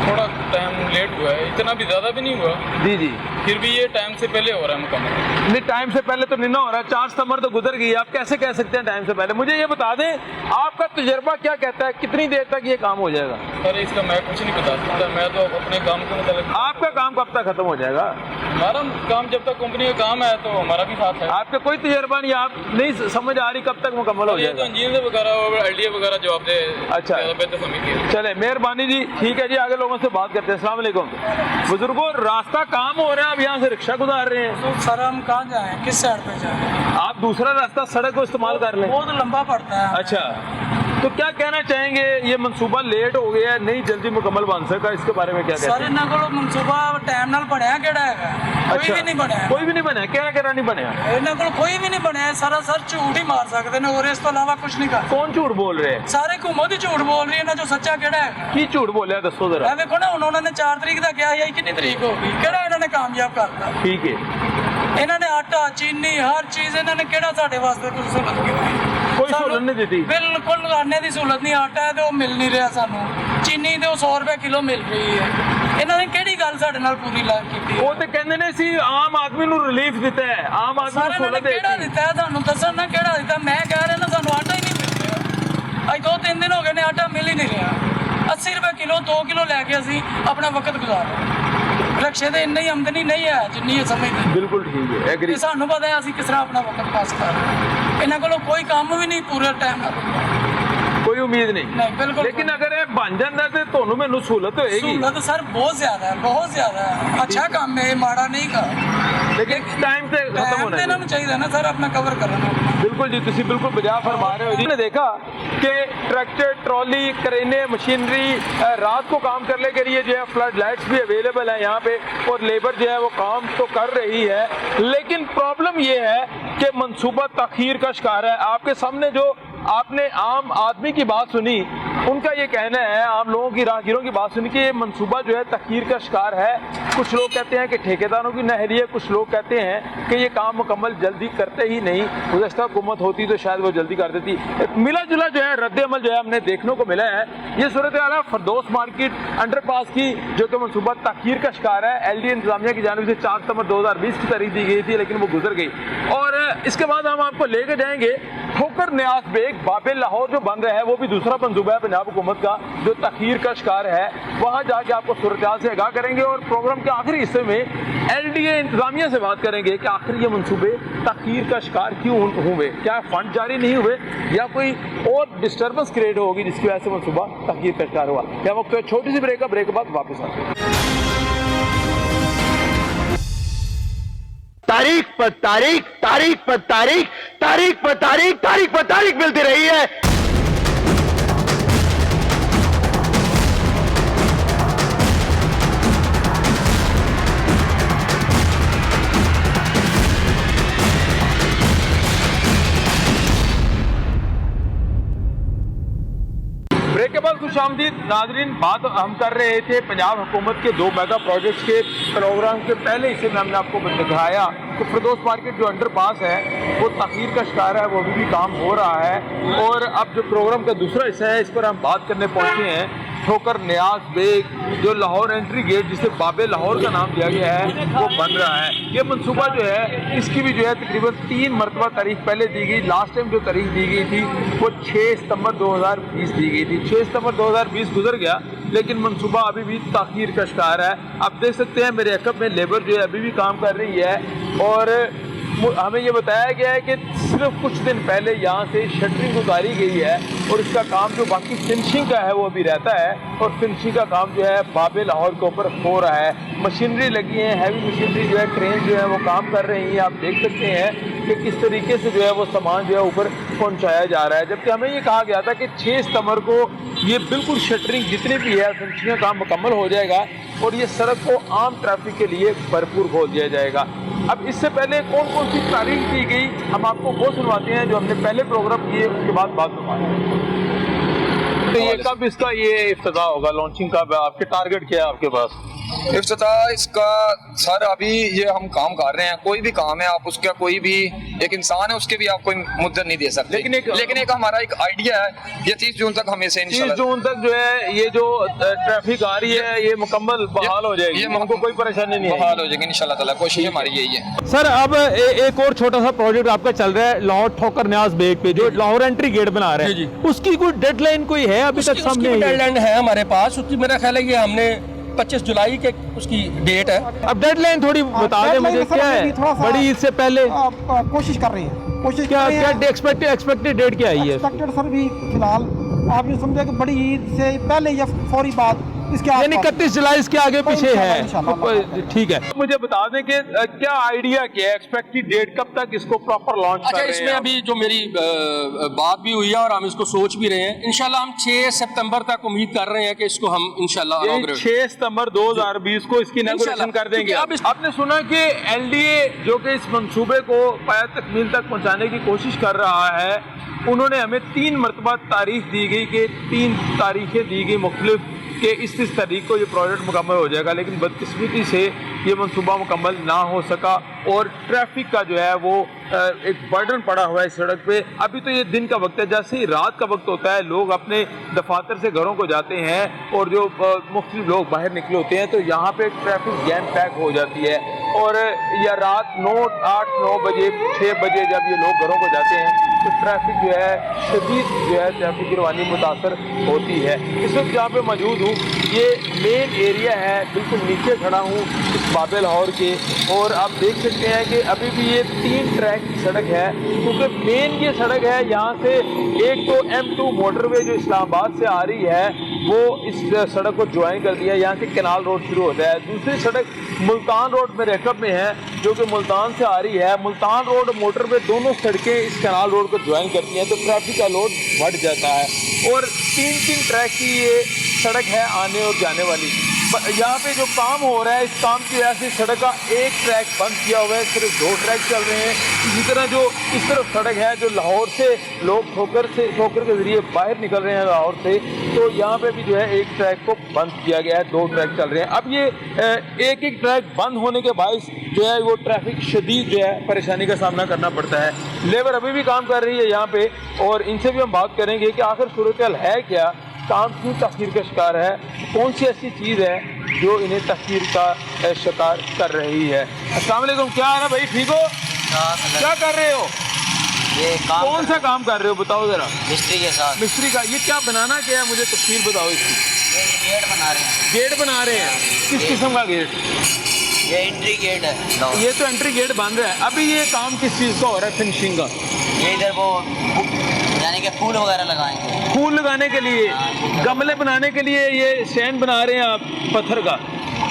थोड़ा टाइम लेट हुआ है, इतना भी ज़्यादा भी नहीं हुआ। जी जी, फिर भी ये टाइम से पहले हो रहा है मुकम्मल। नहीं, टाइम से पहले तो नहीं ना हो रहा। 4 सितंबर तो गुजर गई, आप कैसे कह सकते हैं टाइम से पहले? मुझे ये बता दें, आपका तजर्बा क्या कहता है, कितनी देर तक ये काम हो जाएगा? सर इसका मैं कुछ नहीं बता सकता, मैं तो अपने काम के मतलब। आपका काम कब तक खत्म हो जाएगा? हमारा काम जब तक कंपनी का काम है तो हमारा भी साथ है। आपका कोई तजर्बा नहीं, आप नहीं समझ आ रही कब तक मुकम्मल हो ये तो जाएगा? इंजीनियर वगैरह और एलडीए वगैरह जवाब दे। अच्छा, बेहतर समिति। चले, मेहरबानी जी, ठीक है जी, आगे लोगों से बात करते हैं। अस्सलाम वालेकुम बुजुर्गों, रास्ता काम हो रहा है, आप यहाँ से रिक्शा गुजार रहे हैं, तो सर हम कहाँ जाएं, किस साइड पे जाएं? आप दूसरा रास्ता सड़क को इस्तेमाल कर लें। बहुत लंबा पड़ता है। अच्छा, तो क्या कहना चाहेंगे, ये मंसूबा लेट हो गया है, नहीं जल्दी मुकम्मल बन सका, इसके बारे में क्या कहते सर हैं? इन्हों को मनसूबा टाइम नाल बनया केड़ा है? कोई भी नहीं बनया। कोई भी नहीं बनया, क्या नहीं बनया? इन्हों को कोई भी नहीं बनया, सारा सर झूठ ही मार सकते हैं और इस तो अलावा कुछ नहीं कर। कौन झूठ बोल रहे हैं? सारे घूमो दी झूठ बोल रही है ना, जो सच्चा केड़ा है? की झूठ बोलिया, दसो जरा। ਇਹ ਵੇਖੋ ਨਾ ਹੁਣ ਉਹਨਾਂ ਨੇ 4 ਤਰੀਕ ਦਾ ਕਿਹਾ ਹੈ, ਕਿੰਨੀ ਤਰੀਕ ਹੋ ਗਈ, ਕਿਹੜਾ ਇਹਨਾਂ ਨੇ ਕਾਮਯਾਬ ਕਰਤਾ? ठीक है, ਇਹਨਾਂ ਨੇ ਆਟਾ ਚੀਨੀ ਹਰ ਚੀਜ਼ ਇਹਨਾਂ ਨੇ ਕਿਹੜਾ ਸਾਡੇ ਵਾਸਤੇ ਕੋਈ ਸਹੂਲਤ ਕੀਤੀ? कोई सहूलत नहीं दी। ਬਿਲਕੁਲ ਆਨੇ ਦੀ ਸਹੂਲਤ ਨਹੀਂ, ਆਟਾ ਹੈ ਤੇ ਉਹ ਮਿਲ ਨਹੀਂ ਰਿਹਾ ਸਾਨੂੰ, ਚੀਨੀ ਤੇ ਉਹ 100 ਰੁਪਏ ਕਿਲੋ ਮਿਲ ਰਹੀ ਹੈ। ਇਹਨਾਂ ਨੇ ਕਿਹੜੀ ਗੱਲ ਸਾਡੇ ਨਾਲ ਪੂਰੀ ਲਾ ਕੀਤੀ? ਉਹ ਤੇ ਕਹਿੰਦੇ ਨੇ ਸੀ ਆਮ ਆਦਮੀ ਨੂੰ ਰਿਲੀਫ ਦਿੱਤਾ ਹੈ, ਆਮ ਆਦਮੀ ਨੂੰ ਸਾਰਿਆਂ ਨੇ ਸਹੂਲਤ ਕਿਹੜਾ ਦਿੱਤੀ। ਦਿੱਤਾ ਹੈ ਤੁਹਾਨੂੰ ਦੱਸਣ ਨਾ, ਕਿਹੜਾ ਦਿੱਤਾ? ਮੈਂ ਕਹਿ ਰਿਹਾ ਨਾ ਸਾਨੂੰ ਆਟਾ ਹੀ ਨਹੀਂ ਮਿਲ ਰਿਹਾ। ਅੱਜ 2-3 ਦਿਨ ਹੋ ਗਏ ਨੇ ਆਟਾ ਮਿਲ ਹੀ ਨਹੀਂ ਰਿਹਾ। 80 ਰੁਪਏ ਕਿਲੋ 2 ਕਿਲੋ ਲੈ ਕੇ ਅਸੀਂ ਆਪਣਾ ਵਕਤ ਗੁਜ਼ਾਰ ਰਹੇ। ਰਕਸ਼ੇ ਤੇ ਇੰਨੀ ਆਮਦਨੀ ਨਹੀਂ ਹੈ ਜਿੰਨੀ ਇਹ ਸਮਝਦੇ। ਬਿਲਕੁਲ ਠੀਕ ਹੈ, ਐਗਰੀ। ਤੇ ਸਾਨੂੰ ਪਤਾ ਹੈ ਅਸੀਂ ਕਿਸ ਤਰ੍ਹਾਂ ਆਪਣਾ ਵਕਤ ਪਾਸ ਕਰ ਰਹੇ ਹਾਂ। ਇਹਨਾਂ ਕੋਲੋਂ ਕੋਈ ਕੰਮ ਵੀ ਨਹੀਂ ਪੂਰੇ ਟਾਈਮ ਨਾਲ। ਕੋਈ ਉਮੀਦ ਨਹੀਂ। ਨਹੀਂ ਬਿਲਕੁਲ। ਲੇਕਿਨ ਅਗਰ ਇਹ ਬਣ ਜਾਂਦਾ ਤੇ ਤੁਹਾਨੂੰ ਮੈਨੂੰ ਸਹੂਲਤ ਹੋਏਗੀ। ਸਹੂਲਤ ਸਰ ਬਹੁਤ ਜ਼ਿਆਦਾ ਹੈ, ਬਹੁਤ ਜ਼ਿਆਦਾ ਹੈ। ਅੱਛਾ ਕੰਮ ਹੈ, ਮਾੜਾ ਨਹੀਂ ਗਾ। لیکن ٹائم سے ختم ہونا ਇਹਨਾਂ ਨੂੰ ਚਾਹੀਦਾ ਨਾ ਸਰ ਆਪਣਾ ਕਵਰ ਕਰਨਾ بالکل جی تسی بالکل بجا فرما رہے ہو جی نے دیکھا کہ ٹریکٹر ٹرالی کرینے مشینری رات کو کام کرنے کے لیے جو ہے فلڈ لائٹس بھی اویلیبل ہیں یہاں پہ اور لیبر جو ہے وہ کام تو کر رہی ہے لیکن پرابلم یہ ہے کہ منصوبہ تاخیر کا شکار ہے آپ کے سامنے جو آپ نے عام آدمی کی بات سنی ان کا یہ کہنا ہے عام لوگوں کی راہگیروں کی بات سنی کہ یہ منصوبہ جو ہے تاخیر کا شکار ہے کچھ لوگ کہتے ہیں کہ ٹھیکیداروں کی نااہلی ہے کچھ لوگ کہتے ہیں کہ یہ کام مکمل جلدی کرتے ہی نہیں گزشتہ حکومت ہوتی تو شاید وہ جلدی کر دیتی ملا جلا جو ہے رد عمل جو ہے ہم نے دیکھنے کو ملا ہے یہ صورتحال ہے فردوس مارکیٹ انڈر پاس کی جو کہ منصوبہ تاخیر کا شکار ہے ایل ڈی انتظامیہ کی جانب سے 4 ستمبر 2020 کی تاریخ دی گئی تھی لیکن وہ گزر گئی اور اس کے بعد ہم آپ کو لے کے جائیں گے ٹھوکر نیاز بیگ باب لاہور جو بن رہا ہے وہ بھی دوسرا منصوبہ ہے پنجاب حکومت کا جو تاخیر کا شکار ہے وہاں جا کے آپ کو صورتحال سے آگاہ کریں گے اور پروگرام کے آخری حصے میں ایل ڈی اے انتظامیہ سے بات کریں گے کہ آخر یہ منصوبے تاخیر کا شکار کیوں ہوئے کیا فنڈ جاری نہیں ہوئے یا کوئی اور ڈسٹربنس کریٹ ہوگی جس کی وجہ سے منصوبہ تاخیر کا شکار ہوا کیا وقت ہے چھوٹی سی بریک کا بریک کے بعد واپس آتے ہیں तारीख पर तारीख तारीख पर तारीख तारीख पर तारीख तारीख पर तारीख मिलती रही है بریک کے بعد خوش آمدید ناظرین بات ہم کر رہے تھے پنجاب حکومت کے 2 میگا پروجیکٹس کے پروگرام کے پہلے حصے میں ہم نے آپ کو دکھایا کہ فردوس مارکیٹ جو انڈر پاس ہے وہ تاخیر کا شکار ہے وہ ابھی بھی کام ہو رہا ہے اور اب جو پروگرام کا دوسرا حصہ ہے اس پر ہم بات کرنے پہنچے ہیں ٹھوکر نیاز بیگ جو لاہور انٹری گیٹ جسے باب لاہور کا نام دیا گیا ہے وہ بن رہا ہے یہ منصوبہ جو ہے اس کی بھی جو ہے تقریباً 3 مرتبہ تاریخ پہلے دی گئی لاسٹ ٹائم جو تاریخ دی گئی تھی وہ 6 ستمبر 2020 دی گئی تھی 6 ستمبر 2020 گزر گیا لیکن منصوبہ ابھی بھی تاخیر کا شکار ہے آپ دیکھ سکتے ہیں میرے عقب میں لیبر جو ہے ابھی بھی کام کر رہی ہے اور ہمیں یہ بتایا گیا ہے کہ صرف کچھ دن پہلے یہاں سے شٹرنگ اتاری گئی ہے اور اس کا کام جو باقی فنشنگ کا ہے وہ ابھی رہتا ہے اور فنشنگ کا کام جو ہے باب لاہور کے اوپر ہو رہا ہے مشینری لگی ہیں ہیوی مشینری جو ہے کرین جو ہے وہ کام کر رہی ہیں آپ دیکھ سکتے ہیں کہ کس طریقے سے جو ہے وہ سامان جو ہے اوپر پہنچایا جا رہا ہے جبکہ ہمیں یہ کہا گیا تھا کہ 6 ستمبر کو یہ بالکل شٹرنگ جتنی بھی ہے فنشنگ کا کام مکمل ہو جائے گا اور یہ سڑک کو عام ٹریفک کے لیے بھرپور کھول دیا جائے گا اب اس سے پہلے کون کون سی تاریخ دی گئی ہم آپ کو وہ سنواتے ہیں جو ہم نے پہلے پروگرام کیے اس کے بعد بات سنواتے ہیں یہ کب اس کا یہ افتتاح ہوگا لانچنگ کب ہے آپ کے ٹارگٹ کیا ہے آپ کے پاس افتتاح اس کا سر ابھی یہ ہم کام کر رہے ہیں کوئی بھی کام ہے آپ اس کا کوئی بھی ایک انسان ہے اس کے بھی آپ کوئی مدت نہیں دے سکتے لیکن ایک ہمارا ایک آئیڈیا ہے یہ 30 جون تک ہمیں سے 30 جون تک جو ہے یہ جو ٹریفک آ رہی ہے یہ مکمل بحال ہو جائے گی ہم کو کوئی پریشانی نہیں بحال ہو جائے گی انشاءاللہ تعالی کوشش ہماری یہی ہے سر اب ایک اور چھوٹا سا پروجیکٹ آپ کا چل رہا ہے لاہور ٹھوکر نیاز بیگ پہ جو لاہور انٹری گیٹ بنا رہے ہیں اس کی کوئی ڈیڈ لائن کوئی ہے ابھی تک سامنے ڈیڈ لائن ہے ہمارے پاس اس کی میرا خیال ہے یہ ہم نے 25 جولائی کے اس کی ڈیٹ ہے اب ڈیڈ لائن تھوڑی بتا دیں مجھے کیا ہے بڑی عید سے پہلے کوشش کر رہے ہیں کیا ایکسپیکٹڈ ڈیٹ کیا ہے ایکسپیکٹڈ سر بھی فی الحال آپ یہ سمجھے کہ بڑی عید سے پہلے یا فوری بعد اس کے یعنی 31 جولائی اس کے آگے پیچھے ہے ٹھیک ہے مجھے بتا دیں کہ کیا آئیڈیا کیا ہے ایکسپیکٹڈ ڈیٹ کب تک اس کو پراپر لانچ کر رہے ہیں اس میں ابھی جو میری بات بھی ہوئی ہے اور ہم اس کو سوچ بھی رہے ہیں انشاءاللہ ہم 6 ستمبر تک امید کر رہے ہیں کہ اس کو ہم انشاءاللہ 6 ستمبر 2020 کو اس کی اناگوریشن کر دیں گے آپ نے سنا کہ ایل ڈی اے جو کہ اس منصوبے کو پایہ تکمیل تک پہنچانے کی کوشش کر رہا ہے انہوں نے ہمیں 3 مرتبہ تاریخ دی گئی کہ 3 تاریخیں دی گئی مختلف کہ اس تاریخ کو یہ پروجیکٹ مکمل ہو جائے گا لیکن بدقسمتی سے یہ منصوبہ مکمل نہ ہو سکا اور ٹریفک کا جو ہے وہ ایک برڈن پڑا ہوا ہے اس سڑک پہ ابھی تو یہ دن کا وقت ہے جیسے ہی رات کا وقت ہوتا ہے لوگ اپنے دفاتر سے گھروں کو جاتے ہیں اور جو مختلف لوگ باہر نکلے ہوتے ہیں تو یہاں پہ ٹریفک جیم پیک ہو جاتی ہے اور یا رات 8-9 بجے 6 بجے جب یہ لوگ گھروں کو جاتے ہیں تو ٹریفک جو ہے شدید جو ہے ٹریفک کی روانی متاثر ہوتی ہے اس وقت جہاں پہ موجود ہوں یہ مین ایریا ہے بالکل نیچے کھڑا ہوں اس باب لاہور کے اور آپ دیکھ سکتے ہیں کہ ابھی بھی یہ 3 ٹریک کی سڑک ہے کیونکہ مین یہ سڑک ہے یہاں سے ایک تو M2 موٹر وے جو اسلام آباد سے آ رہی ہے وہ اس سڑک کو جوائن کر دیا یہاں سے کینال روڈ شروع ہوتا ہے دوسری سڑک ملتان روڈ میرے عقب میں ہے جو کہ ملتان سے آ رہی ہے. ملتان روڈ موٹر وے دونوں سڑکیں اس کینال روڈ کو جوائن کرتی ہیں تو ٹریفک کا لوڈ بڑھ جاتا ہے. اور 3 ٹریک کی یہ سڑک ہے آنے اور جانے والی. یہاں پہ جو کام ہو رہا ہے اس کام کی وجہ سے سڑک کا ایک ٹریک بند کیا ہوا ہے, صرف 2 ٹریک چل رہے ہیں. اسی طرح جو اس طرف سڑک ہے جو لاہور سے لوگ ٹھوکر کے ذریعے باہر نکل رہے ہیں لاہور سے, تو یہاں پہ بھی جو ہے ایک ٹریک کو بند کیا گیا ہے, 2 ٹریک چل رہے ہیں. اب یہ ایک ٹریک بند ہونے کے باعث جو ہے وہ ٹریفک شدید جو ہے پریشانی کا سامنا کرنا پڑتا ہے. لیبر ابھی بھی کام کر رہی ہے یہاں پہ, اور ان سے بھی ہم بات کریں گے کہ آخر صورتحال ہے کیا, کام کیوں تاخیر کا شکار ہے, کون سی ایسی چیز ہے جو انہیں تاخیر کا شکار کر رہی ہے. السلام علیکم, کیا ہے نا بھائی, ٹھیک ہو؟ کیا کر رہے ہو؟ یہ کون سا کام کر رہے ہو بتاؤ ذرا. مستری کے ساتھ. مستری کا یہ کیا بنانا کیا ہے, مجھے تفصیل بتاؤ اس کی. گیٹ بنا رہے ہیں. گیٹ بنا رہے ہیں, کس قسم کا گیٹ؟ یہ انٹری گیٹ ہے. یہ تو انٹری گیٹ بن رہا ہے. ابھی یہ کام کس چیز کا ہو رہا ہے فنشنگ کا؟ یہ ادھر وہ یعنی کہ پھول وغیرہ لگائیں گے. پھول لگانے کے لیے, گملے بنانے کے لیے یہ اسٹینڈ بنا رہے ہیں آپ پتھر کا.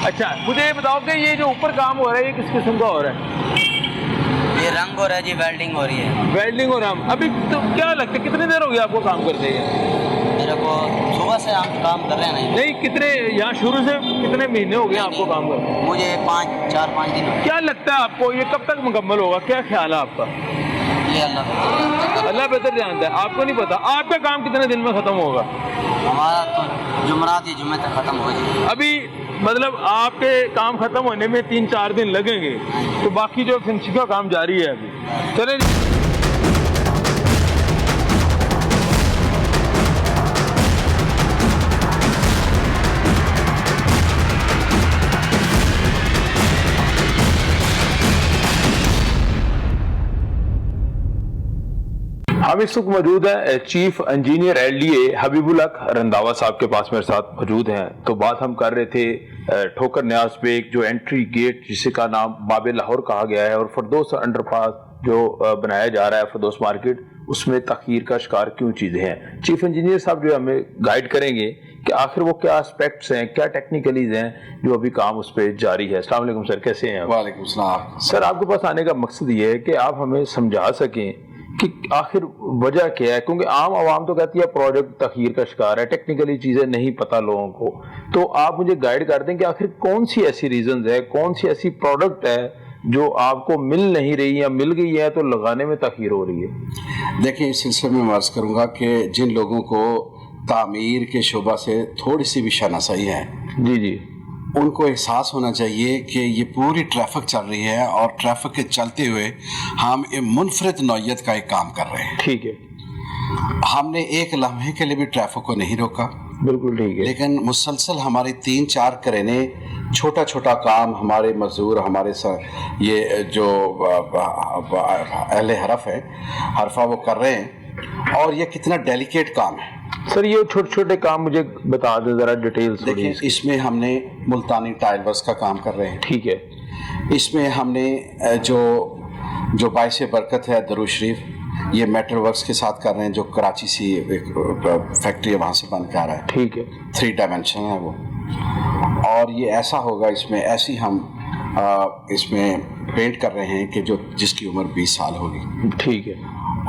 اچھا مجھے یہ بتاؤ کہ یہ جو اوپر کام ہو رہا ہے یہ کس قسم کا ہو رہا ہے؟ یہ رنگ ہو رہا ہے جی, ویلڈنگ ہو رہی ہے. ویلڈنگ ہو رہا ہے. ابھی تو کیا لگتا ہے کتنی دیر ہو گئی آپ کو کام کرتے ہیں؟ میرے کو صبح سے ہم کام کر رہے ہیں. نہیں کتنے یہاں شروع سے کتنے مہینے ہو گئے آپ کو کام کرتے؟ مجھے 4-5 دن. کیا لگتا ہے آپ کو یہ کب تک مکمل ہوگا, کیا خیال ہے آپ کا؟ یہ اللہ بہتر جانتا ہے, آپ کو نہیں پتا. آپ کا کام کتنے دن میں ختم ہوگا؟ ہمارا تو جمعرات ہی جمعے تک ختم ہو جائے. ابھی مطلب آپ کے کام ختم ہونے میں 3-4 دن لگیں گے, تو باقی جو فنشنگ کا کام جاری ہے ابھی. چلیں ہم اس وقت موجود ہیں چیف انجینئر LDA حبیب الحق رنداوا صاحب کے پاس میرے ساتھ موجود ہیں. تو بات ہم کر رہے تھے ٹھوکر نیاز بیگ جو انٹری گیٹ جسے کا نام باب لاہور کہا گیا ہے, اور فردوس انڈر پاس جو بنایا جا رہا ہے فردوس مارکیٹ, اس میں تاخیر کا شکار کیوں چیزیں ہیں. چیف انجینئر صاحب جو ہمیں گائیڈ کریں گے کہ آخر وہ کیا اسپیکٹس ہیں, کیا ٹیکنیکلیز ہیں جو ابھی کام اس پہ جاری ہے. السلام علیکم سر, کیسے ہیں؟ وعلیکم السلام. سر آپ کے پاس آنے کا مقصد یہ ہے کہ آپ ہمیں سمجھا سکیں کہ آخر وجہ کیا ہے, کیونکہ عام عوام تو کہتی ہے پروجیکٹ تاخیر کا شکار ہے, ٹیکنیکلی چیزیں نہیں پتہ لوگوں کو. تو آپ مجھے گائیڈ کر دیں کہ آخر کون سی ایسی ریزنز ہے, کون سی ایسی پروڈکٹ ہے جو آپ کو مل نہیں رہی یا مل گئی ہے تو لگانے میں تاخیر ہو رہی ہے. دیکھیں اس سلسلے میں عرض کروں گا کہ جن لوگوں کو تعمیر کے شعبہ سے تھوڑی سی بھی شناسائی ہے, جی ان کو احساس ہونا چاہیے کہ یہ پوری ٹریفک چل رہی ہے اور ٹریفک کے چلتے ہوئے ہم منفرد نوعیت کا ایک کام کر رہے ہیں. ٹھیک ہے, ہم نے ایک لمحے کے لیے بھی ٹریفک کو نہیں روکا. بالکل ٹھیک ہے. لیکن مسلسل ہماری 3-4 کرینے چھوٹا چھوٹا کام ہمارے مزدور ہمارے یہ جو اہل حرف ہے حرفہ وہ کر رہے ہیں, اور یہ کتنا ڈیلیکیٹ کام ہے. سر یہ چھوٹے چھوٹے کام مجھے بتا دیں ذرا ڈیٹیلز. دیکھیں اس میں ہم نے ملتانی ٹائل ورکس کا کام کر رہے ہیں. ٹھیک ہے. اس میں ہم نے جو باعث برکت ہے درود شریف, یہ میٹل ورکس کے ساتھ کر رہے ہیں جو کراچی سی ایک فیکٹری ہے وہاں سے بن کے آ رہا ہے. ٹھیک ہے. 3 ڈائمینشن ہے وہ, اور یہ ایسا ہوگا اس میں ایسی ہم اس میں پینٹ کر رہے ہیں کہ جس کی عمر 20 سال ہوگی. ٹھیک ہے.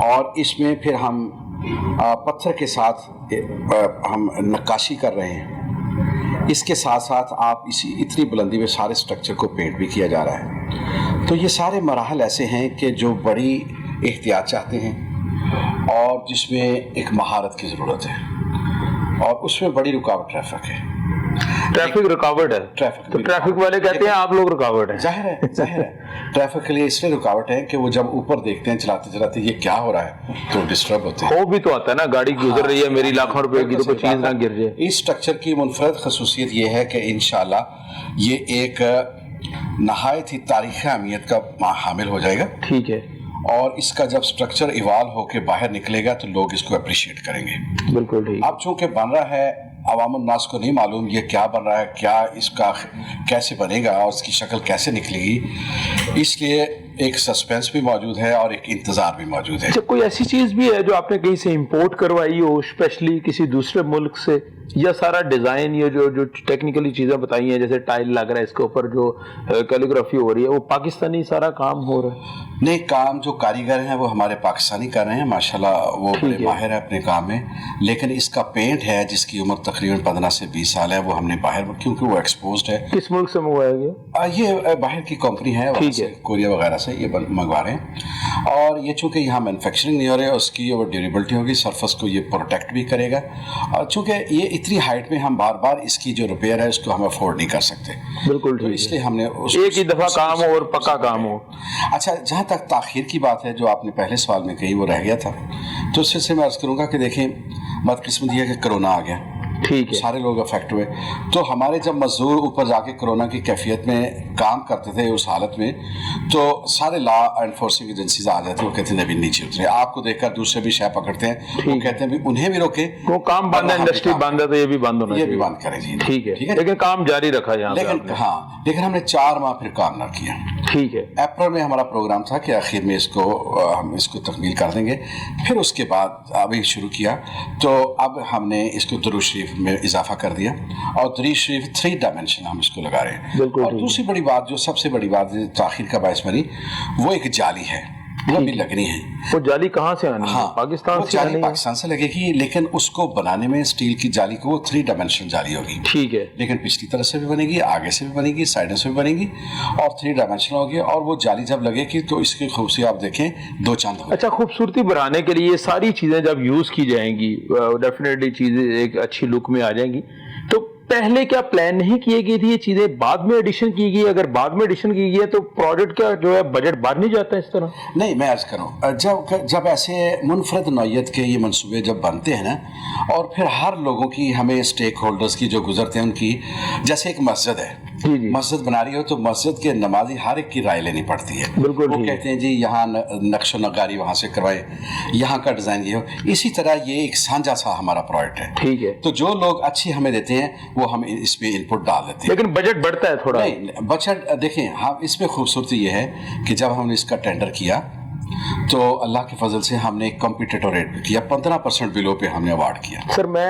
اور اس میں پھر ہم پتھر کے ساتھ ہم نقاشی کر رہے ہیں. اس کے ساتھ ساتھ آپ اتنی بلندی میں سارے سٹرکچر کو پینٹ بھی کیا جا رہا ہے. تو یہ سارے مراحل ایسے ہیں کہ جو بڑی احتیاط چاہتے ہیں اور جس میں ایک مہارت کی ضرورت ہے, اور اس میں بڑی رکاوٹ ٹریفک ہے. ٹریفک رکاوٹ ہے. تو ٹریفک والے کہتے ہیں آپ لوگ رکاوٹ ہے. ظاہر ہے ٹریفک کے لیے اس لیے رکاوٹ ہے کہ وہ جب اوپر دیکھتے ہیں چلاتے چلاتے یہ کیا ہو رہا ہے تو ڈسٹرب ہوتے ہیں. وہ بھی تو آتا ہے نا, گاڑی گزر رہی ہے میری لاکھوں روپے کی, تو کوئی چیز نہ گر جائے. اس سٹرکچر کی منفرد خصوصیت یہ ہے کہ انشاءاللہ یہ ایک نہایت ہی تاریخی اہمیت کا حامل ہو جائے گا. ٹھیک ہے. اور اس کا جب سٹرکچر ایوالو ہو کے باہر نکلے گا تو لوگ اس کو اپریشیٹ کریں گے. بالکل ٹھیک. اب چونکہ بن رہا ہے, عوام الناس کو نہیں معلوم یہ کیا بن رہا ہے, کیا اس کا کیسے بنے گا اور اس کی شکل کیسے نکلے گی, اس لیے एक सस्पेंस भी मौजूद है और एक इंतजार भी मौजूद है। अच्छा, कोई ऐसी चीज भी है जो आपने कहीं से इंपोर्ट करवाई हो स्पेशली किसी दूसरे मुल्क से, या सारा डिजाइन ये जो टेक्निकली चीजें बताई हैं, जैसे टाइल लग रहा है इसके ऊपर, जो कैलीग्राफी हो रही है, वो पाकिस्तानी सारा काम हो रहा है? नहीं, काम जो कारीगर हैं वो हमारे पाकिस्तानी कर रहे हैं, माशाल्लाह वो बड़े माहिर है अपने काम में। लेकिन इसका पेंट है जिसकी उम्र तकरीबन 15 से 20 साल है, वो हमने बाहर, क्योंकि वो एक्सपोज्ड है। किस मुल्क से मंगवाया गया? ये बाहर की कंपनी है, वहाँ से कोरिया वगैरह से ये मंगवा रहे हैं। और ये चूँकि यहाँ मैन्युफैक्चरिंग नहीं हो रही है, उसकी वो ड्यूरेबिलिटी होगी, सरफेस को ये प्रोटेक्ट भी करेगा। और चूँकि ये इतनी हाइट में हम बार बार इसकी जो रिपेयर है उसको हम अफोर्ड नहीं कर सकते। बिल्कुल, तो इसलिए हमने एक ही दफ़ा काम हो और पक्का काम हो। अच्छा, जहाँ तक ताखीर की बात है जो आपने पहले सवाल में कही, वो रह गया था, तो उससे से मैं अर्ज़ करूँगा कि देखें, बदकिस्मती है कि कोरोना आ गया, ठीक है, सारे लोग अफेक्ट हुए। तो हमारे जब मजदूर ऊपर जाके कोरोना की कैफियत में काम करते थे उस हालत में, तो सारे लॉ एनफोर्सिंग एजेंसीज आ जाते हैं, वो कहते हैं अभी नीचे उतरे। आपको देखकर दूसरे भी शय पकड़ते हैं, वो कहते हैं भी उन्हें भी रोके, वो काम बंद है, इंडस्ट्री बंद है, तो ये भी बंद होना चाहिए, ये भी बंद करें जी। ठीक है, लेकिन काम जारी रखा यहाँ, लेकिन हमने 4 माह फिर काम ना किया। ठीक है, अप्रैल में हमारा प्रोग्राम था कि आखिर में हम इसको तकमील कर देंगे, फिर उसके बाद अभी शुरू किया। तो अब हमने इसको दुरूद शरीफ में इजाफा कर दिया, और दुरूद शरीफ 3 डायमेंशन हम इसको लगा रहे हैं। और दूसरी बड़ी बात, जो सबसे बड़ी बात ताखीर का बायस बनी, वो एक जाली है, वो भी लगनी है। वो जाली कहाँ से आनी है? हाँ, पाकिस्तान वो से जाली पाकिस्तान से लगेगी, लेकिन उसको बनाने में स्टील की जाली को, वो 3 डायमेंशनल जाली होगी। ठीक है, लेकिन पिछली तरफ से भी बनेगी, आगे से भी बनेगी, साइडों से भी बनेगी, और 3 डायमेंशनल होगी। और वो जाली जब लगेगी तो इसकी खूबसूरती आप देखें, 2 चांद होगी। अच्छा, खूबसूरती बढ़ाने के लिए ये सारी चीजें जब यूज की जाएंगी, डेफिनेटली चीजें एक अच्छी लुक में आ जाएंगी। तो पहले क्या प्लान नहीं किए गई थी ये चीजें, बाद में एडिशन की गई? अगर बाद में एडिशन की गई है तो प्रोजेक्ट का जो है बजट बाहर नहीं जाता इस तरह? नहीं, मैं अर्ज करूँ, जब ऐसे मुनफरद नौयत के ये मंसूबे जब बनते हैं ना, और फिर हर लोगों की, हमें स्टेक होल्डर्स की जो गुजरते हैं उनकी, जैसे एक मस्जिद है, मस्जिद बना रही हो तो मस्जिद के नमाजी हर एक की राय लेनी पड़ती है। बिल्कुल, वो कहते हैं जी यहाँ नक्शो नगारी वहाँ से करवाए, यहाँ का डिज़ाइन ये हो। इसी तरह ये एक साझा सा हमारा प्रोजेक्ट है। ठीक है, तो जो लोग अच्छी हमें देते हैं वो हम इसमें इनपुट डाल देते हैं। लेकिन बजट बढ़ता है थोड़ा? नहीं, बजट देखें, हम इसमें खूबसूरती ये है कि जब हमने इसका टेंडर किया तो अल्लाह के फजल से हमने एक कॉम्पिटिटर रेट पे किया, 15% बिलो पे हमने अवार्ड किया। सर, मैं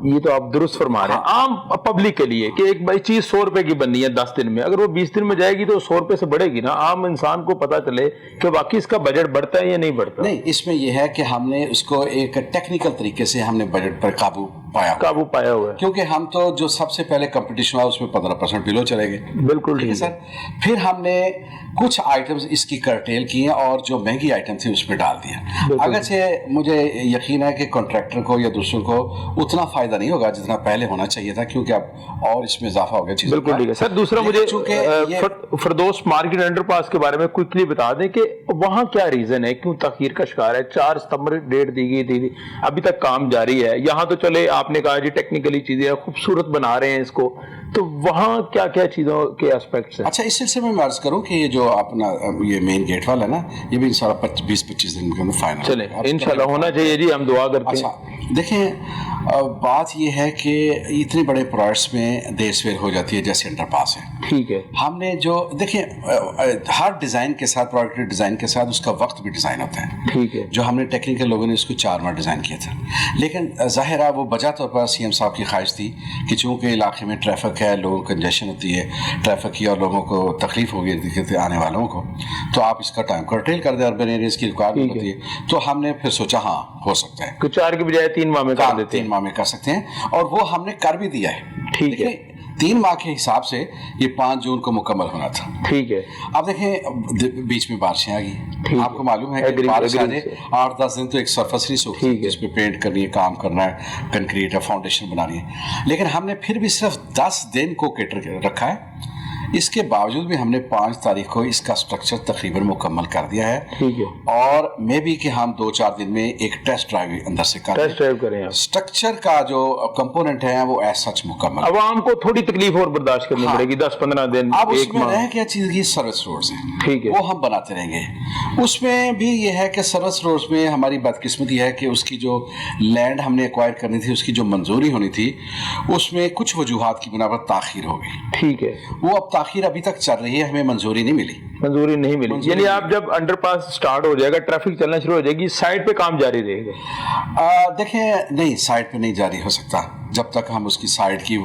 ये तो आप दुरुस्त फरमा रहे हैं, आम पब्लिक के लिए कि एक भाई चीज 100 रुपए की बननी है 10 दिन में, अगर वो 20 दिन में जाएगी तो 100 रुपए से बढ़ेगी ना। आम इंसान को पता चले कि बाकी इसका बजट बढ़ता है या नहीं बढ़ता। नहीं, इसमें यह है कि हमने उसको एक टेक्निकल तरीके से हमने बजट पर काबू पाया हुआ है, क्योंकि हम तो जो सबसे पहले कंपटीशन हुआ उसमें 15% बिलो चले गए। बिल्कुल ठीक है सर। फिर हमने कुछ आइटम्स इसकी करटेल किए और जो महंगी आइटम थी उसमें डाल दिया। अगर से मुझे यकीन है कि कॉन्ट्रैक्टर को या दूसरों को उतना फायदा नहीं होगा जितना पहले होना चाहिए था, क्योंकि अब और इसमें इजाफा हो गया चीज़। बिल्कुल ठीक है सर। दूसरा मुझे फरदोस मार्केट अंडरपास के बारे में क्विकली बता दें कि वहाँ क्या रीजन है, क्यों ताखीर का शिकार है? 4 सितंबर डेट दी गई थी, अभी तक काम जारी है। यहाँ तो चले आपने कहा जी टेक्निकली चीजें खूबसूरत बना रहे हैं इसको, तो वहाँ क्या क्या चीजों के एस्पेक्ट्स हैं? अच्छा, इस सिलसिले में मैं अर्ज करूँ कि ये जो अपना ये मेन गेट वाला है ना, ये भी इंशाल्लाह 20-25 दिन के अंदर फाइनल चले, इंशाल्लाह होना चाहिए जी, हम दुआ करते हैं। अच्छा देखें, बात ये है कि इतने बड़े प्रोजेक्ट्स में देर सवेर हो जाती है, जैसे अंडरपास है। ठीक है, हमने जो देखें हर डिज़ाइन के साथ, प्रोडक्ट डिज़ाइन के साथ उसका वक्त भी डिज़ाइन होता है। ठीक है, जो हमने टेक्निकल लोगों ने इसको 4 माह डिज़ाइन किया था, लेकिन ज़ाहिर है वो बजा तौर पर सीएम साहब की ख्वाहिश थी कि चूँकि इलाके में ट्रैफिक है, लोगों को कंजेशन होती है ट्रैफिक की, और लोगों को तकलीफ होगी आने वालों को, तो आप इसका टाइम कर्टेल कर दें, अर्बन एरियाज की रिक्वायरमेंट होती है। तो हमने फिर सोचा हाँ हो सकता है कि 4 की बजाय 3 माह में कर देते हैं, 3 माह में कर सकते हैं, और वो हमने कर भी दिया है। ठीक है, 3 माह के हिसाब से ये 5 जून को मुकम्मल होना था। ठीक है, अब देखें बीच में बारिशें आ गई, आपको मालूम है कि बारिश आ जाए 8-10 दिन तो एक सरफेस नहीं सूखती, जिस पे पेंट करनी है, काम करना है, कंक्रीट है, फाउंडेशन बनानी है। लेकिन हमने फिर भी सिर्फ 10 दिन को कैटर रखा है। इसके बावजूद भी हमने 5 तारीख को इसका स्ट्रक्चर तकरीबन मुकम्मल कर दिया है। ठीक है, और मे भी कि हम 2-4 दिन में एक टेस्ट ड्राइव अंदर से करें। स्ट्रक्चर का जो कंपोनेंट है वो एज सच मुकम्मल। अब आम को थोड़ी तकलीफ और बर्दाश्त करनी पड़ेगी, 10-15 दिन। अब उसमें रह क्या चीज की सर्विस रोड्स है, ठीक है, वो हम बनाते रहेंगे। उसमें भी ये है कि सर्विस रोड्स में हमारी बदकिस्मती है कि उसकी जो लैंड हमने एक्वायर करनी थी, उसकी जो मंजूरी होनी थी, उसमें कुछ वजूहात की बिना पर ताखीर हो गई। ठीक है, वो अब ताखीर अभी तक चल रही है, हमें मंजूरी नहीं मिली। मंजूरी नहीं मिली, यानी आप जब अंडरपास स्टार्ट हो जाएगा, ट्रैफिक चलना शुरू हो जाएगी, साइड पे काम जारी रहेगा? देखें, नहीं, साइड पे नहीं जारी हो सकता जब तक हम उसकी साइड की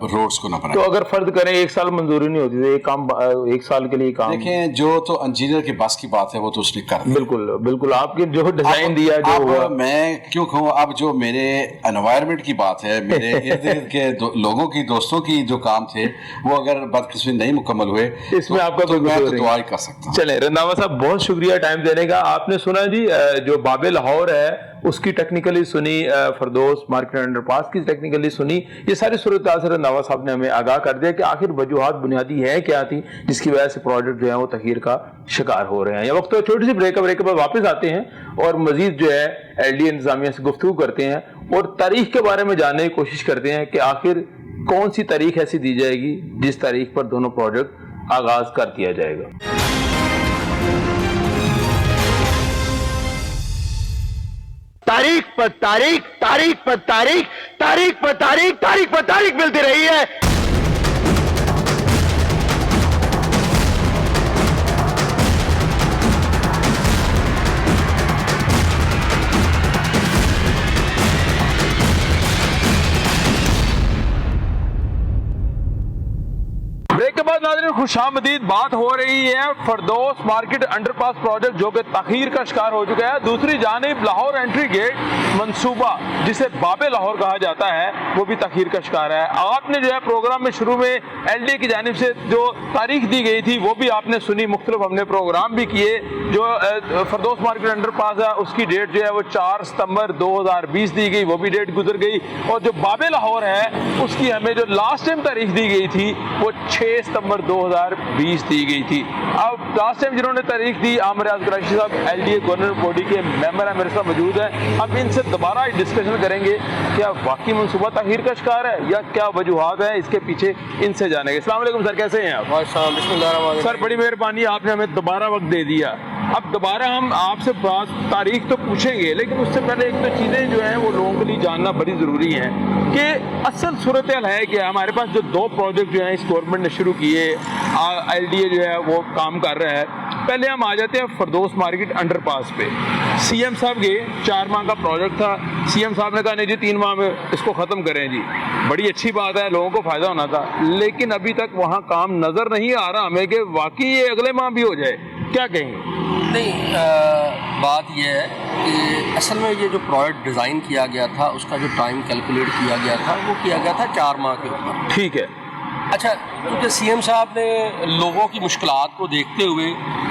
रोड्स को ना बनाएं। तो अगर फर्ज करें 1 साल मंजूरी नहीं होती तो ये काम 1 साल के लिए काम, देखें, जो तो इंजीनियर के बस की बात है वो तो उसने कर, बिल्कुल बिल्कुल, आपके जो डिजाइन दिया जो अब मैं क्यों कहूँ, अब जो मेरे एनवायरनमेंट की बात है, मेरे इर्द गिर्द के लोगों की, दोस्तों की जो काम थे वो अगर बदकिस्मती नहीं मुकम्मल हुए, इसमें आपका तो मैं तो दुआ ही कर सकता हूँ। चले रंधावा साहब, बहुत शुक्रिया टाइम देने का। आपने सुना जी जो बाबे लाहौर है उसकी टेक्निकली सुनी, फरदौस मार्केट अंडरपास की टेक्निकली सुनी, ये सारी सूरत से रंधावा साहब ने हमें आगाह कर दिया कि आखिर वजूहात बुनियादी है क्या थी जिसकी वजह से प्रोजेक्ट जो है वो तखीर का शिकार हो रहे हैं। ये वक्त तो छोटी सी ब्रेक के बाद वापस आते हैं और मजीद जो है एलडीए इंतजामिया से गुफ्तगू करते हैं और तारीख के बारे में जानने की कोशिश करते हैं कि आखिर कौन सी तारीख ऐसी दी जाएगी जिस तारीख पर दोनों प्रोजेक्ट आगाज कर दिया जाएगा। तारीख पर तारीख, तारीख पर तारीख, तारीख पर तारीख, तारीख पर तारीख मिलती रही है। ब्रेक के बाद नाज़रीन खुशामदीद बात हो रही है फरदौस मार्केट अंडरपास प्रोजेक्ट जो कि तखीर का शिकार हो चुका है। दूसरी जानिब लाहौर एंट्री गेट मंसूबा जिसे बाबे लाहौर कहा जाता है वो भी तखीर का शिकार है। आपने जो है प्रोग्राम में शुरू में एलडीए की जानिब से जो तारीख दी गई थी वो भी आपने सुनी, मुख्तलिफ हमने प्रोग्राम भी किए। जो फरदौस मार्केट अंडरपास है उसकी डेट जो है वो 4 सितंबर 2020 दी गई, वो भी डेट गुजर गई। और जो बाबे लाहौर है उसकी हमें जो लास्ट टाइम तारीख दी गई थी वो 6 सितंबर 2020 दी गई थी। अब लास्ट टाइम जिन्होंने तारीख दी आमिर कुरैशी साहब एलडीए गवर्नर बॉडी के मेंबर है, मेरे साथ मौजूद है। अब इनसे दोबारा डिस्कशन करेंगे क्या वाकई मनसूबा तखीर का शिकार है या क्या वजूहात है इसके पीछे, इनसे जानेंगे। अस्सलाम वालेकुम सर, कैसे हैं आप? सर बड़ी मेहरबानी, आपने हमें दोबारा वक्त दे दिया। अब दोबारा हम आपसे बात तारीख तो पूछेंगे लेकिन उससे पहले एक तो चीज़ें जो हैं वो लोगों के लिए जानना बड़ी ज़रूरी है कि असल सूरत हाल है कि हमारे पास जो 2 प्रोजेक्ट जो हैं इस गवर्नमेंट ने शुरू किए, एलडीए जो है वो काम कर रहा है। पहले हम आ जाते हैं फरदौस मार्केट अंडरपास पे। सीएम साहब के 4 माह का प्रोजेक्ट था, सीएम साहब ने कहा नहीं जी 3 माह में इसको ख़त्म करें जी, बड़ी अच्छी बात है, लोगों को फ़ायदा होना था, लेकिन अभी तक वहाँ काम नज़र नहीं आ रहा हमें कि वाकई ये अगले माह भी हो जाए, क्या कहेंगे? नहीं, बात यह है कि असल में ये जो प्रोजेक्ट डिज़ाइन किया गया था उसका जो टाइम कैलकुलेट किया गया था वो किया गया था 4 माह के ऊपर। ठीक है। अच्छा, क्योंकि सीएम साहब ने लोगों की मुश्किलात को देखते हुए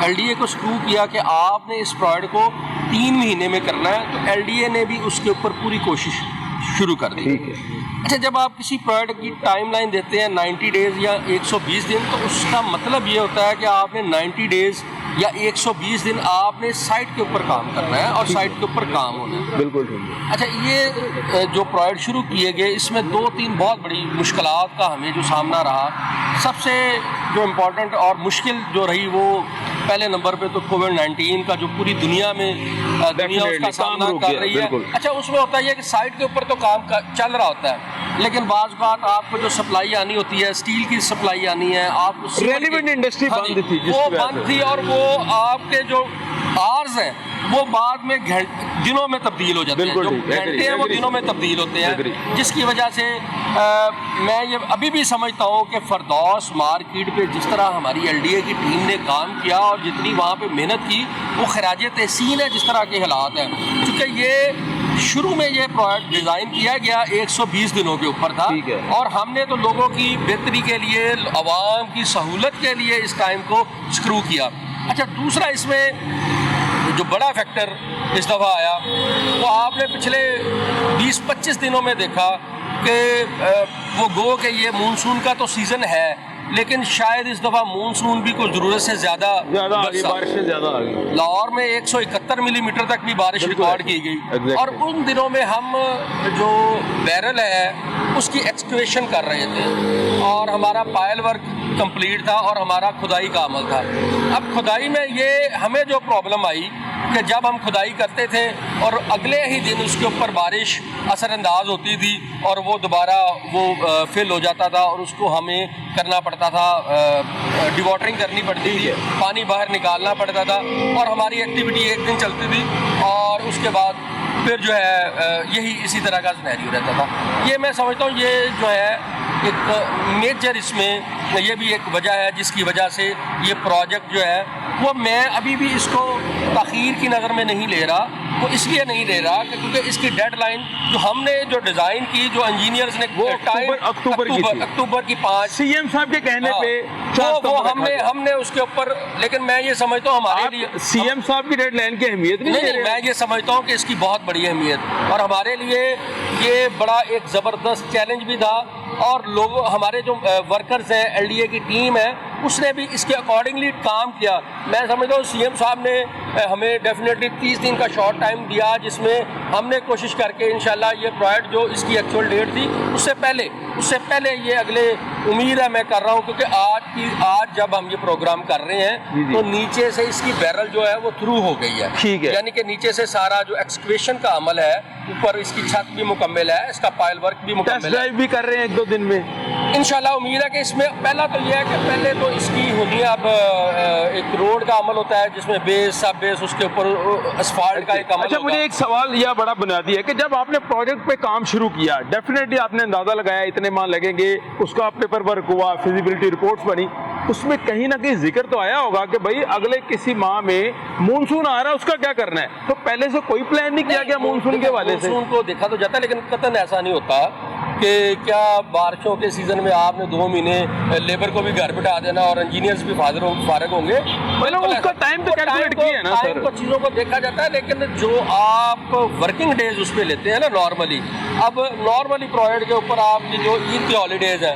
एलडीए को स्क्रू किया कि आपने इस प्रोजेक्ट को 3 महीने में करना है, तो एलडीए ने भी उसके ऊपर पूरी कोशिश शुरू कर दी। ठीक है। अच्छा, जब आप किसी प्रोजेक्ट की टाइमलाइन देते हैं 90 डेज़ या 120 दिन, तो उसका मतलब ये होता है कि आपने 90 डेज़ या 120 दिन आपने साइट के ऊपर काम करना है और साइट के ऊपर काम होना है। बिल्कुल ठीक है। अच्छा, ये जो प्रोजेक्ट शुरू किए गए इसमें 2-3 बहुत बड़ी मुश्किलात का हमें जो सामना रहा। सबसे जो इम्पोर्टेंट और मुश्किल जो रही वो पहले नंबर पे तो कोविड-19 का जो पूरी दुनिया में दुनिया उसका सामना कर रही है। अच्छा, उसमें होता है कि साइट के ऊपर तो काम चल रहा होता है लेकिन बाज़ बात आपको जो सप्लाई आनी होती है, स्टील की सप्लाई आनी है, आपको रेलिवेंट इंडस्ट्री बंद थी, वो बंद थी और वो आपके जो आर्स हैं वो बाद में दिनों में तब्दील हो जाते हैं, जो घंटे हैं वो दिनों में तब्दील होते हैं, जिसकी वजह से मैं ये अभी भी समझता हूँ कि फरदौस मार्केट पे जिस तरह हमारी एलडीए की टीम ने काम किया और जितनी वहाँ पे मेहनत की वो खराजे तहसीन है जिस तरह के हालात हैं। क्योंकि ये शुरू में ये प्रोजेक्ट डिज़ाइन किया गया 120 दिनों के ऊपर था और हमने तो लोगों की बेहतरी के लिए, आवाम की सहूलत के लिए इस टाइम को स्क्रू किया। अच्छा, दूसरा इसमें जो बड़ा फैक्टर इस दफ़ा आया वो आपने पिछले 20-25 दिनों में देखा कि वो गो कि ये मानसून का तो सीज़न है लेकिन शायद इस दफ़ा मानसून भी कुछ ज़रूरत से ज़्यादा बारिशें ज़्यादा आ गई। लाहौर में 171 मिलीमीटर तक भी बारिश रिकॉर्ड की गई और उन दिनों में हम जो बैरल है उसकी एक्सकवेशन कर रहे थे और हमारा पायल वर्क कंप्लीट था और हमारा खुदाई का अमल था। अब खुदाई में ये हमें जो प्रॉब्लम आई کہ جب ہم کھدائی کرتے تھے اور اگلے ہی دن اس کے اوپر بارش اثر انداز ہوتی تھی اور وہ دوبارہ وہ فل ہو جاتا تھا اور اس کو ہمیں کرنا پڑتا تھا، ڈی واٹرنگ کرنی پڑتی تھی، پانی باہر نکالنا پڑتا تھا اور ہماری ایکٹیویٹی ایک دن چلتی تھی اور اس کے بعد پھر جو ہے یہی اسی طرح کا سینیریو رہتا تھا. یہ میں سمجھتا ہوں یہ جو ہے ایک میجر اس میں یہ بھی ایک وجہ ہے جس کی وجہ سے یہ پروجیکٹ جو ہے وہ میں ابھی بھی اس کو تاخیر کی نظر میں نہیں لے رہا. وہ اس لیے نہیں لے رہا کہ کیونکہ اس کی ڈیڈ لائن جو ہم نے جو ڈیزائن کی، جو انجینئرز نے اکتوبر کی 5 سی ایم صاحب کے کہنے پہ وہ ہم نے اس کے اوپر، لیکن میں یہ سمجھتا ہوں ہمارے لیے سی ایم صاحب کی ڈیڈ لائن کی اہمیت نہیں، میں یہ سمجھتا ہوں کہ اس کی بہت بڑی اہمیت اور ہمارے لیے یہ بڑا ایک زبردست چیلنج بھی تھا. اور لوگ ہمارے جو ورکرز ہیں، ایل ڈی اے کی ٹیم ہے، اس نے بھی اس کے اکارڈنگلی کام کیا. میں سمجھتا ہوں سی ایم صاحب نے ہمیں ڈیفینیٹلی 30 دن کا شارٹ ٹائم دیا جس میں ہم نے کوشش کر کے انشاءاللہ یہ پروجیکٹ جو اس کی ایکچوئل ڈیٹ تھی اس سے پہلے یہ اگلے امید ہے میں کر رہا ہوں، کیونکہ آج جب ہم یہ پروگرام کر رہے ہیں تو نیچے سے اس کی بیرل جو ہے وہ تھرو ہو گئی ہے، یعنی کہ نیچے سے سارا جو ایکسکیویشن کا عمل ہے، اوپر اس کی چھت بھی مکمل ہے، اس کا پائل ورک بھی مکمل ہے. ٹیسٹ ڈرائیو بھی کر رہے ہیں 1-2 دن میں انشاءاللہ. امید ہے کہ اس میں پہلا تو یہ ہے کہ پہلے تو اس کی ہوتی ہے اب ایک روڈ کا عمل ہوتا ہے جس میں بیس سب بیس اس کے اوپر اسفالٹ کا ایک عمل. اچھا مجھے ایک سوال یہ بڑا بنیادی ہے کہ جب آپ نے پروجیکٹ پہ کام شروع کیا ڈیفینیٹلی آپ نے اندازہ لگایا اتنے ماہ لگیں گے، اس کا پیپر ورک ہوا، فیزیبلٹی رپورٹس بنی، اس میں کہیں نہ کہیں ذکر تو آیا ہوگا کہ بھائی اگلے کسی ماہ میں مونسون آ رہا ہے اس کا کیا کرنا ہے. تو پہلے سے کوئی پلان نہیں کیا گیا مونسون کے حوالے سے؟ مونسون کو دیکھا تو جاتا ہے لیکن قطعاً ایسا نہیں ہوتا کہ کیا بارشوں کے سیزن میں آپ نے 2 مہینے لیبر کو بھی گھر بٹھا دینا اور انجینئرز بھی فارغ ہوں گے. مطلب اس کا ٹائم تو کیلکولیٹ کیا ہے نا سر، کو چیزوں کو دیکھا جاتا ہے لیکن جو آپ ورکنگ ڈیز اس پہ لیتے ہیں نا نارملی، اب نارملی پروجیکٹ کے اوپر آپ کی جو عید کی ہالیڈیز ہیں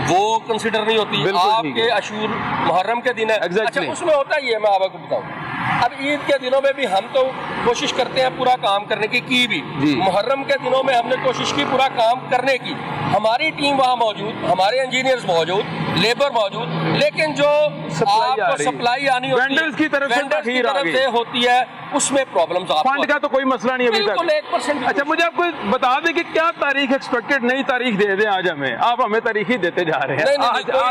وہ کنسیڈر نہیں ہوتی. آپ کے عاشور محرم کے دن ہے، اچھا اس میں ہوتا ہی ہے. میں آپ کو بتاؤں اب عید کے دنوں میں بھی ہم تو کوشش کرتے ہیں پورا کام کرنے کی بھی. محرم کے دنوں میں ہم نے کوشش کی پورا کام کرنے کی، ہماری ٹیم وہاں موجود، ہمارے انجینئرز موجود، لیبر موجود، لیکن جو آپ کو سپلائی آنی ہوتی ہے وینڈرز کی طرف سے ہوتی ہے اس میں پرابلمز. فنڈ کا تو کوئی مسئلہ نہیں ابھی تک. 1% اچھا مجھے آپ کو بتا دیں کہ کیا تاریخ ایکسپیکٹڈ، نئی تاریخ دے دیں آج ہمیں، آپ ہمیں تاریخ ہی دیتے جا رہے ہیں.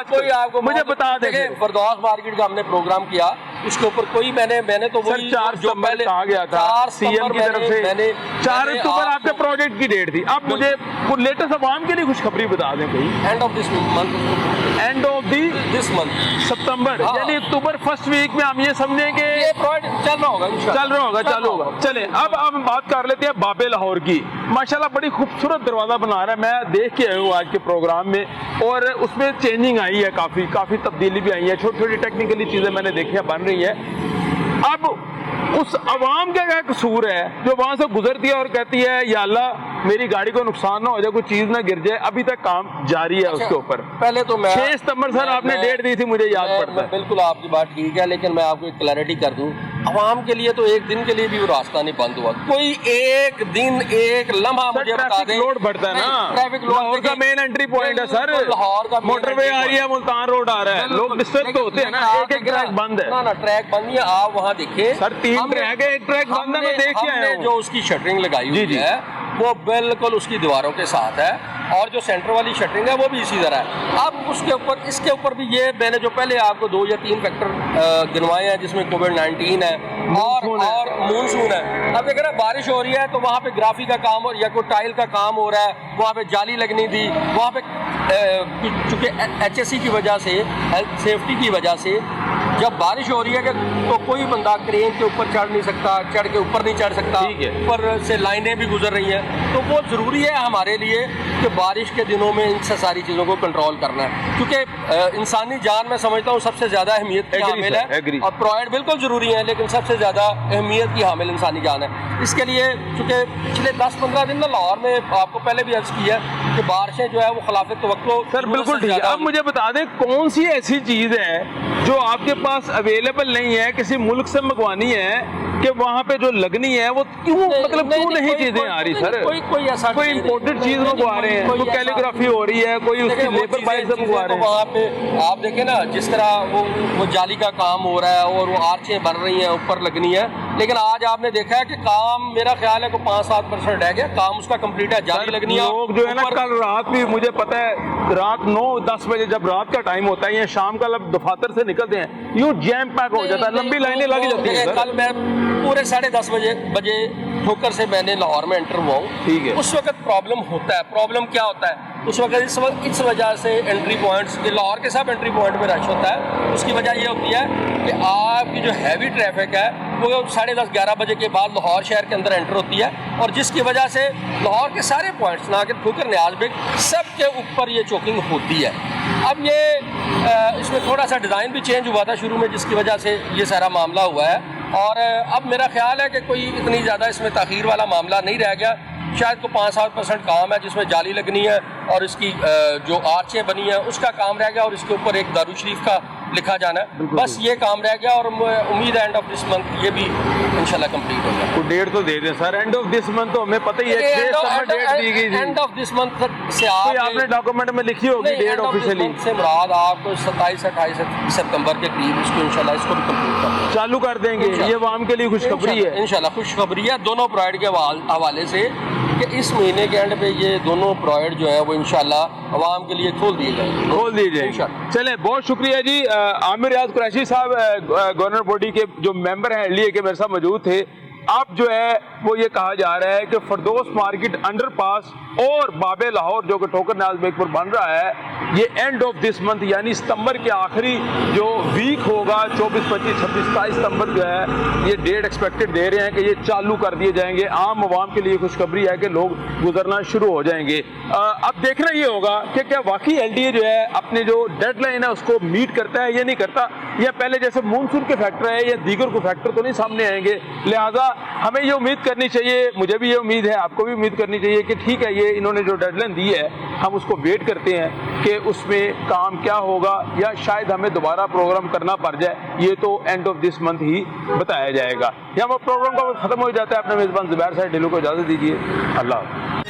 کوئی آپ کو مجھے بتا دیں فردوس مارکیٹ کا ہم نے پروگرام کیا، اس کے اوپر کوئی میں نے تو وہی 4 ستمبر کہا گیا تھا سی ایم کی طرف سے، 4 اکتوبر آپ کے پروجیکٹ کی ڈیٹ تھی. آپ مجھے لیٹسٹ عوام کے لیے خوشخبری بتا دیں کوئی. اینڈ آف دس منتھ ستمبر، یعنی اکتوبر فرسٹ ویک میں ہم یہ سمجھیں کہ یہ پروجیکٹ چل رہا ہوگا. چلیں اب ہم بات کر لیتے ہیں باب لاہور کی. ماشاءاللہ بڑی خوبصورت دروازہ بنا رہا ہے، میں دیکھ کے آیا ہوں آج کے پروگرام میں اور اس میں چینجنگ آئی ہے، کافی تبدیلی بھی آئی ہے، چھوٹی ٹیکنیکلی چیزیں میں نے دیکھی ہیں بن رہی ہیں. اب اس عوام کا کیا قصور ہے جو وہاں سے گزرتی ہے اور کہتی ہے یا اللہ میری گاڑی کو نقصان نہ ہو جائے، کوئی چیز نہ گر جائے؟ ابھی تک کام جاری ہے اس کے اوپر. پہلے تو میں 6 ستمبر سر آپ نے ڈیٹ دی تھی، مجھے یاد پڑتا ہے. بالکل آپ کی بات ٹھیک ہے لیکن میں آپ کو ایک کلیئرٹی کر دوں، عوام کے لیے تو ایک دن کے لیے بھی وہ راستہ نہیں بند ہوا. کوئی ایک دن ایک لمحہ مجھے بتا دیں. لوڈ بڑھتا ہے نا، ٹریفک لاہور کا مین انٹری پوائنٹ ہے سر، موٹر وے آ رہی ہے، ملتان روڈ آ رہا ہے، لوگ ڈسٹرب تو ہوتے ہیں نا. ایک ٹریک بند ہے. نا ٹریک بند نہیں ہے، آپ وہاں دیکھیں سر 3 ٹریک ہے، ایک ٹریک بند ہے. میں دیکھ کے آیا ہوں جو اس کی شٹرنگ لگائی ہوئی ہے وہ بالکل اس کی دیواروں کے ساتھ ہے اور جو سینٹر والی شٹرنگ ہے وہ بھی اسی طرح ہے. اب اس کے اوپر بھی یہ میں نے جو پہلے آپ کو 2 یا 3 فیکٹر گنوائے ہیں جس میں کووڈ-19 ہے اور مونسون ہے. اب دیکھ رہے بارش ہو رہی ہے تو وہاں پہ گرافی کا کام یا کوئی ٹائل کا کام ہو رہا ہے، وہاں پہ جالی لگنی تھی، وہاں پہ چونکہ HSE کی وجہ سے، ہیلتھ سیفٹی کی وجہ سے جب بارش ہو رہی ہے تو کوئی بندہ کرین کے اوپر چڑھ نہیں سکتا، چڑھ کے اوپر نہیں چڑھ سکتا، اوپر سے لائنیں بھی گزر رہی ہیں. تو وہ ضروری ہے ہمارے لیے کہ بارش کے دنوں میں ان سے ساری چیزوں کو کنٹرول کرنا ہے، کیونکہ انسانی جان میں سمجھتا ہوں سب سے زیادہ اہمیت کی حامل ہے. اور پرووائڈ بالکل ضروری ہے لیکن سب سے زیادہ اہمیت کی حامل انسانی جان ہے. اس کے لیے چونکہ پچھلے 10-15 دن میں لاہور میں آپ کو پہلے بھی عرض کی ہے کہ بارشیں جو ہے وہ خلاف توقع. سر بالکل ٹھیک ہے. اب مجھے بتا دیں کون سی ایسی چیز ہے جو آپ کے پاس اویلیبل نہیں ہے، کسی ملک سے منگوانی ہے کہ وہاں پہ جو لگنی ہے وہ کیوں نہیں چیزیں آ رہی سر؟ کوئی امپورٹڈ چیز منگوا رہے ہیں، کوئی کیلیگرافی ہو رہی ہے، کوئی اس کی لیبر باہر سے منگوا رہے ہیں. وہاں پہ آپ دیکھیں نا جس طرح وہ جالی کا کام ہو رہا ہے اور وہ آرچیں بن رہی ہیں اوپر لگنی ہے، لیکن آج آپ نے دیکھا ہے کہ کام میرا خیال ہے کہ 5-7% رہ گیا, کام اس کا کمپلیٹ ہے, جاری لگنی ہے. لوگ جو ہے نا کل رات بھی, مجھے پتا ہے رات 9-10 بجے جب رات کا ٹائم ہوتا ہے یا شام کا جب دفاتر سے نکلتے ہیں یوں جیم پیک ہو جاتا ہے, لمبی لائنیں لگ جاتی ہیں. کل میں پورے 10:30 بجے ٹھوکر سے میں نے لاہور میں انٹر ہوا ہوں. ٹھیک ہے. اس وقت پرابلم ہوتا ہے. پرابلم کیا ہوتا ہے اس وقت؟ اس وجہ سے انٹری پوائنٹس, لاہور کے سب انٹری پوائنٹ میں رش ہوتا ہے. اس کی وجہ یہ ہوتی ہے کہ آپ کی جو ہیوی ٹریفک ہے وہ 10:30-11 بجے کے بعد لاہور شہر کے اندر انٹر ہوتی ہے, اور جس کی وجہ سے لاہور کے سارے پوائنٹس نہ کہ ٹھوکر, نیاز بیگ, سب کے اوپر یہ چوکنگ ہوتی ہے. اب یہ اس میں تھوڑا سا ڈیزائن بھی چینج ہوا تھا شروع میں, جس کی وجہ سے یہ سارا معاملہ ہوا ہے. اور اب میرا خیال ہے کہ کوئی اتنی زیادہ اس میں تاخیر والا معاملہ نہیں رہ گیا. شاید کو 5-7% کام ہے جس میں جالی لگنی ہے اور اس کی جو آرچیں بنی ہیں اس کا کام رہ گیا, اور اس کے اوپر ایک دارو شریف کا لکھا جانا ہے, بس یہ کام رہ گیا. اور امید ہے اینڈ آف دس منتھ یہ بھی انشاءاللہ کمپلیٹ ہو جائے. ڈیٹ تو دے دیں سر, اینڈ آف دس منتھ تو ہمیں پتہ ہی ہے 6 ستمبر ڈیٹ دی گئی تھی. اینڈ آف دس منتھ سے آپ نے ڈاکومنٹ میں لکھی ہوگی ڈیٹ آفیشلی سے مراد آپ کو 27-28 ستمبر کے قریب اس کو انشاءاللہ اس کو بھی کمپلیٹ کر چالو کر دیں گے. یہ عوام کے لیے خوشخبری ہے انشاءاللہ. خوشخبری ہے دونوں پروائیڈ کے حوالے سے کہ اس مہینے کے اینڈ پہ یہ دونوں پروائیڈ جو ہیں وہ انشاءاللہ عوام کے لیے کھول دیے جائیں گے. کھول دیے جائیں گے. چلیں, بہت شکریہ جی. عامر ریاض قریشی صاحب گورنر باڈی کے جو ممبر ہیں LDA کے میرے ساتھ موجود تھے. اب جو ہے وہ یہ کہا جا رہا ہے کہ فردوس مارکیٹ انڈر پاس اور باب لاہور جو کہ ٹھوکر نیاز بیگ پر بن رہا ہے, یہ اینڈ آف دس منتھ یعنی ستمبر کے آخری جو ویک ہوگا 24-25-26-27 ستمبر جو ہے یہ ڈیٹ ایکسپیکٹڈ دے رہے ہیں کہ یہ چالو کر دیے جائیں گے. عام عوام کے لیے خوشخبری ہے کہ لوگ گزرنا شروع ہو جائیں گے. اب دیکھنا یہ ہوگا کہ کیا واقعی LDA جو ہے اپنے جو ڈیڈ لائن ہے اس کو میٹ کرتا ہے یا نہیں کرتا, یا پہلے جیسے مونسون کے فیکٹر ہے یا دیگر کو فیکٹر تو نہیں سامنے آئیں گے. لہٰذا ہمیں یہ امید کرنی چاہیے, مجھے بھی یہ امید ہے, آپ کو بھی امید کرنی چاہیے کہ ٹھیک ہے یہ انہوں نے جو ڈیڈ لائن دی ہے ہم اس کو ویٹ کرتے ہیں کہ اس میں کام کیا ہوگا, یا شاید ہمیں دوبارہ پروگرام کرنا پڑ جائے. یہ تو اینڈ آف دس منتھ ہی بتایا جائے گا. یہاں پر پروگرام کا ختم ہو جاتا ہے. اپنے میزبان زبیر صاحب ڈھیلو کو اجازت دیجیے. اللہ حافظ.